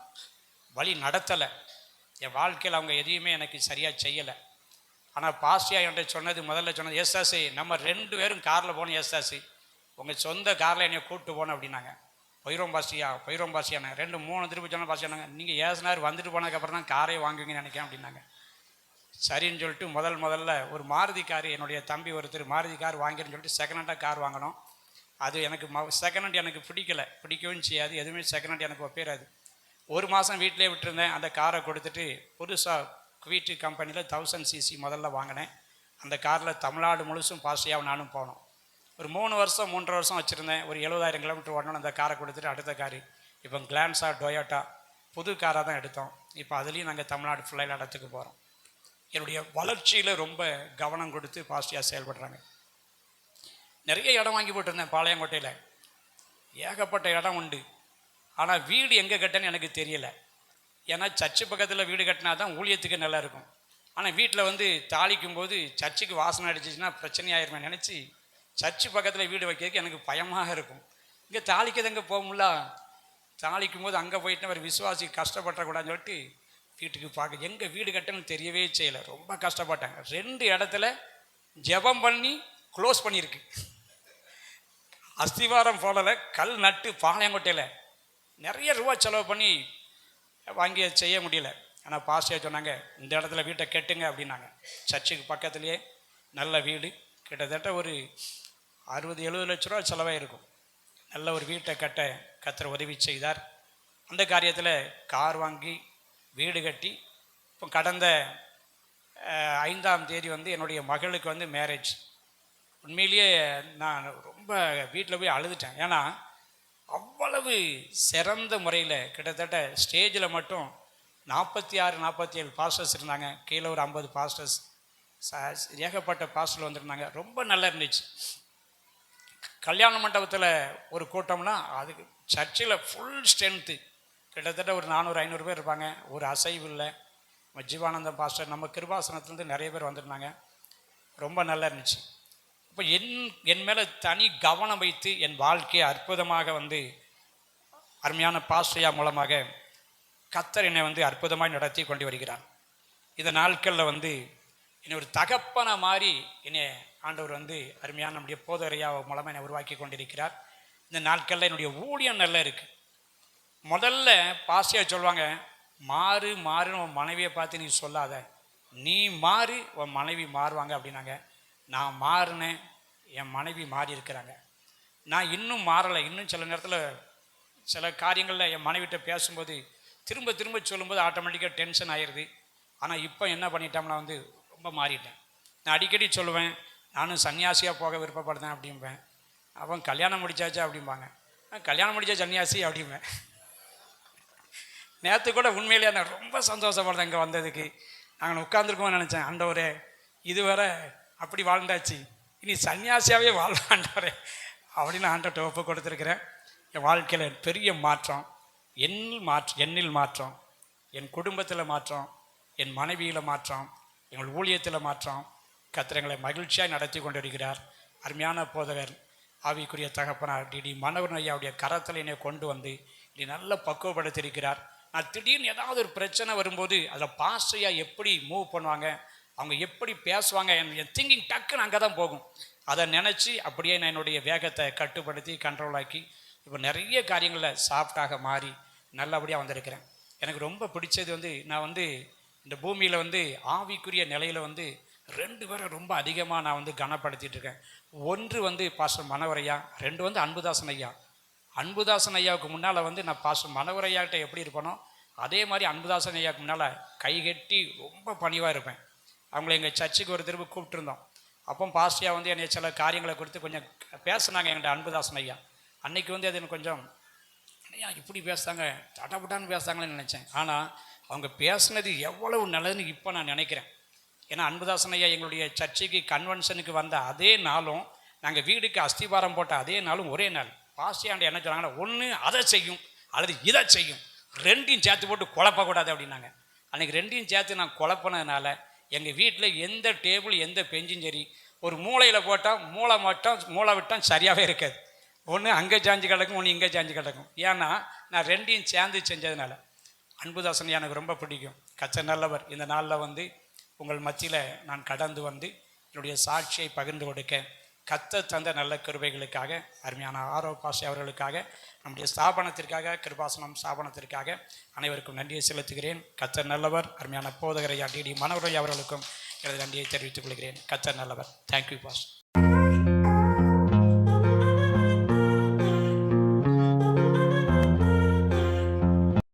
வழி நடத்தலை. என் வாழ்க்கையில் அவங்க எதையுமே எனக்கு சரியாக செய்யலை. ஆனால் பாஸ்டியா என்கிட்ட சொன்னது, முதல்ல சொன்னது, ஏசாசி நம்ம 2 பேரும் காரில் போனோம், ஏசாசி உங்கள் சொந்த காரில் என்னை கூப்பிட்டு போனோம் அப்படின்னாங்க. போயிரோம் பாஸ்டியாண்ணே 2-3 திருப்பி சொன்ன பாஸ்டியானாங்க. நீங்கள் ஏசுனார் வந்துட்டு போனதுக்கப்புறம் தான் காரே வாங்குவீங்கன்னு நினைக்கிறேன் அப்படின்னாங்க. சரின்னு சொல்லிட்டு முதல்ல ஒரு மாருதி கார், என்னுடைய தம்பி ஒருத்தர் மாருதி கார் வாங்கிருன்னு சொல்லிட்டு செகண்ட் ஹேண்டாக கார் வாங்கினோம். அது எனக்கு செகண்ட் ஹேண்ட் எனக்கு பிடிக்கவும் செய்யாது, எதுவுமே செகண்ட் ஹேண்ட் எனக்கு ஒப்பேறாது. 1 மாதம் வீட்டிலே விட்டுருந்தேன். அந்த காரை கொடுத்துட்டு புதுசாக குவீட்டு கம்பெனியில் 1000cc முதல்ல வாங்கினேன். அந்த காரில் தமிழ்நாடு முழுசும் பாஸ்டியாவும் நானும் போனோம். ஒரு 3 வருஷம் வச்சுருந்தேன். ஒரு 70,000 கிலோமீட்டர் ஓடணும். அந்த காரை கொடுத்துட்டு அடுத்த காரு இப்போ கிளான்ஸா டொயோட்டா புது காராக தான் எடுத்தோம். இப்போ அதுலேயும் நாங்கள் தமிழ்நாடு ஃபுல்லாக இடத்துக்கு போகிறோம். என்னுடைய வளர்ச்சியில் ரொம்ப கவனம் கொடுத்து பாஸ்டியாக செயல்படுறாங்க. நிறைய இடம் வாங்கி போட்டிருந்தேன் பாளையங்கோட்டையில், ஏகப்பட்ட இடம் உண்டு. ஆனால் வீடு எங்கே கட்டேன்னு எனக்கு தெரியலை. ஏன்னா சர்ச்சு பக்கத்தில் வீடு கட்டினா தான் ஊழியத்துக்கு நல்லா இருக்கும். ஆனால் வீட்டில் வந்து தாளிக்கும் போது சர்ச்சுக்கு வாசனை அடிச்சிச்சுன்னா பிரச்சனையாயிருமே நினச்சி சர்ச்சு பக்கத்தில் வீடு வைக்கிறதுக்கு எனக்கு பயமாக இருக்கும். இங்கே தாளிக்கிறது எங்கே போகும்ல, தாளிக்கும் போது அங்கே போயிட்டு ஒரு விசுவாசி கஷ்டப்படக்கூடாதுன்னு சொல்லிட்டு வீட்டுக்கு பார்க்க எங்கே வீடு கட்டணும்னு தெரியவே செய்யலை. ரொம்ப கஷ்டப்பட்டாங்க. 2 இடத்துல ஜெபம் பண்ணி க்ளோஸ் பண்ணியிருக்கு. அஸ்திவாரம் போடலை, கல் நட்டு பாளையங்கோட்டையில் நிறைய ரூபா செலவு பண்ணி வாங்கி செய்ய முடியல. ஆனால் பாஸ்டர் சொன்னாங்க, இந்த இடத்துல வீட்டை கட்டுங்க அப்படின்னாங்க. சர்ச்சுக்கு பக்கத்துலேயே நல்ல வீடு, கிட்டத்தட்ட ஒரு 60-70 லட்ச ரூபா செலவாக இருக்கும். நல்ல ஒரு வீட்டை கட்ட கர்த்தர் உதவி செய்தார். அந்த காரியத்தில் கார் வாங்கி வீடு கட்டி இப்போ கடந்த 5ஆம் தேதி வந்து என்னுடைய மகளுக்கு வந்து மேரேஜ். உண்மையிலேயே நான் ரொம்ப வீட்டில் போய் அழுதுட்டேன். ஏன்னா அவ்வளவு சிறந்த முறையில் கிட்டத்தட்ட ஸ்டேஜில் மட்டும் 46-47 பாஸ்டர்ஸ் இருந்தாங்க. கீழே ஒரு 50 பாஸ்டர்ஸ், ஏகப்பட்ட பாஸ்டர் வந்திருந்தாங்க. ரொம்ப நல்லா இருந்துச்சு. கல்யாண மண்டபத்தில் ஒரு கூட்டம்னா அதுக்கு சர்ச்சில் ஃபுல் ஸ்ட்ரென்த்து கிட்டத்தட்ட ஒரு 400-500 பேர் இருப்பாங்க. ஒரு அசைவு இல்லை. ஜீவானந்தம் பாஸ்டர், நம்ம கிருபாசனத்துலேருந்து நிறைய பேர் வந்திருந்தாங்க. ரொம்ப நல்லா இருந்துச்சு. இப்போ என் மேலே தனி கவனம் வைத்து என் வாழ்க்கையை அற்புதமாக வந்து அருமையான பாஸ்டரியா மூலமாக கர்த்தர் என்னை வந்து அற்புதமாக நடத்தி கொண்டு வருகிறார். இந்த நாட்களில் வந்து என்னை ஒரு தகப்பனை மாதிரி என்னை ஆண்டவர் வந்து அருமையான நம்முடைய போதகரையா மூலமாக என்னை உருவாக்கி கொண்டிருக்கிறார். இந்த நாட்களில் என்னுடைய ஊழியம் நல்லா இருக்குது. முதல்ல பாஸ்டரியா சொல்லுவாங்க, மாறுன்னு உன் மனைவியை பார்த்து நீ சொல்லாத, நீ மாறு உன் மனைவி மாறுவாங்க அப்படின்னாங்க. நான் மாறினேன், என் மனைவி மாறி இருக்கிறாங்க. நான் இன்னும் மாறலை. இன்னும் சில நேரத்தில் சில காரியங்களில் என் மனைவிட்ட பேசும்போது திரும்ப சொல்லும்போது ஆட்டோமேட்டிக்காக டென்ஷன் ஆயிடுது. ஆனால் இப்போ என்ன பண்ணிட்டோம்னா வந்து ரொம்ப மாறிட்டேன். நான் அடிக்கடி சொல்லுவேன், நானும் சன்னியாசியாக போக விருப்பப்படுறேன் அப்படிம்பேன். அவன் கல்யாணம் முடிச்சாச்சா அப்படிம்பாங்க. கல்யாணம் முடிச்சா சன்னியாசி அப்படிம்பேன். நேற்று கூட உண்மையிலேயே நான் ரொம்ப சந்தோஷப்படுறேன் இங்கே வந்ததுக்கு. நாங்கள் உட்காந்துருக்கோம்னு நினச்சேன். ஆண்டவரே, இதுவரை அப்படி வாழ்ந்தாச்சு, இனி சன்னியாசியாகவே வாழ்வாண்டவரே அப்படின்னு ஆண்டவர்கிட்ட ஒப்பு கொடுத்துருக்கிறேன். என் வாழ்க்கையில் பெரிய மாற்றம், என்னில் மாற்றம், என் குடும்பத்தில் மாற்றம், என் மனைவியில் மாற்றம், எங்கள் ஊழியத்தில் மாற்றம். கர்த்தர் எங்களை மகிழ்ச்சியாக நடத்தி கொண்டு வருகிறார். அருமையான போதகர் ஆவிக்குரிய தகப்பனார் டிடி மனோகரன் ஐயாவுடைய கரத்தில் என்னை கொண்டு வந்து நீ நல்ல பக்குவப்படுத்தியிருக்கிறார். நான் திடீர்னு ஏதாவது ஒரு பிரச்சனை வரும்போது அதில் பாஸ்டரியா எப்படி மூவ் பண்ணுவாங்க, அவங்க எப்படி பேசுவாங்க, என் திங்கிங் டக்குன்னு அங்கே தான் போகும். அதை நினச்சி அப்படியே நான் என்னுடைய வேகத்தை கட்டுப்படுத்தி கண்ட்ரோல் ஆக்கி இப்போ நிறைய காரியங்களில் சாஃப்டாக மாறி நல்லபடியாக வந்திருக்கிறேன். எனக்கு ரொம்ப பிடிச்சது வந்து நான் வந்து இந்த பூமியில் வந்து ஆவிக்குரிய நிலையில் வந்து 2 பேரை ரொம்ப அதிகமாக நான் வந்து கனப்படுத்திட்டு இருக்கேன். ஒன்று வந்து பாஸ்டர் மனோகரையா, 2 வந்து அன்புதாசன் ஐயா. அன்புதாசன் ஐயாவுக்கு முன்னால் வந்து நான் பாஸ்டர் மனோகரையாகிட்ட எப்படி இருப்பேனோ அதே மாதிரி அன்புதாசன் ஐயாவுக்கு முன்னால் கைகட்டி ரொம்ப பணிவாக இருப்பேன். அவங்கள எங்கள் சர்ச்சுக்கு ஒரு திரும்ப கூப்பிட்டுருந்தோம். அப்போ பாஸ்டரியா வந்து என்னை சில காரியங்களை கொடுத்து கொஞ்சம் பேசுனாங்க என்கிட்ட அன்புதாசன் ஐயா. அன்னைக்கு வந்து அது எனக்கு கொஞ்சம் ஐயா இப்படி பேசுகிறாங்க, தடபுட்டான்னு பேசுகிறாங்களேன்னு நினச்சேன். ஆனால் அவங்க பேசுனது எவ்வளவு நல்லதுன்னு இப்போ நான் நினைக்கிறேன். ஏன்னா அன்புதாசன் ஐயா எங்களுடைய சர்ச்சுக்கு கன்வென்ஷனுக்கு வந்த அதே நாளும் நாங்கள் வீடுக்கு அஸ்திபாரம் போட்ட அதே நாளும் ஒரே நாள். பாஸ்டரியாண்ட என்ன சொன்னாங்கன்னா, ஒன்று அதை செய்யும் அல்லது இதை செய்யும், 2யும் சேர்த்து போட்டு குழப்பக்கூடாது அப்படின்னாங்க. அன்றைக்கி 2யும் சேர்த்து நான் குழப்பினதுனால எங்கள் வீட்டில் எந்த டேபிள் எந்த பெஞ்சும் சரி ஒரு மூளையில் போட்டால் மூளை விட்டால் சரியாகவே இருக்காது. ஒன்று அங்கே சாஞ்சு கிடக்கும், ஒன்று இங்கே சாஞ்சு கிடக்கும். ஏன்னா நான் 2யும் சேர்ந்து செஞ்சதுனால. அன்புதாசன் எனக்கு ரொம்ப பிடிக்கும். கர்த்தர் நல்லவர். இந்த நாளில் வந்து உங்கள் மத்தியில் நான் கடந்து வந்து என்னுடைய சாட்சியை பகிர்ந்து கொடுக்க கர்த்தர் தந்த நல்ல கிருபைகளுக்காக, அருமையான பாஸ்டர் அவர்களுக்காக, நம்முடைய ஸ்தாபனத்திற்காக, கிருபாசனம் ஸ்தாபனத்திற்காக அனைவருக்கும் நன்றியை செலுத்துகிறேன். கர்த்தர் நல்லவர். அருமையான போதகரையா டிடி மனோகரன் அவர்களுக்கும் எனது நன்றியை தெரிவித்துக் கொள்கிறேன். கர்த்தர் நல்லவர். Thank you pastor.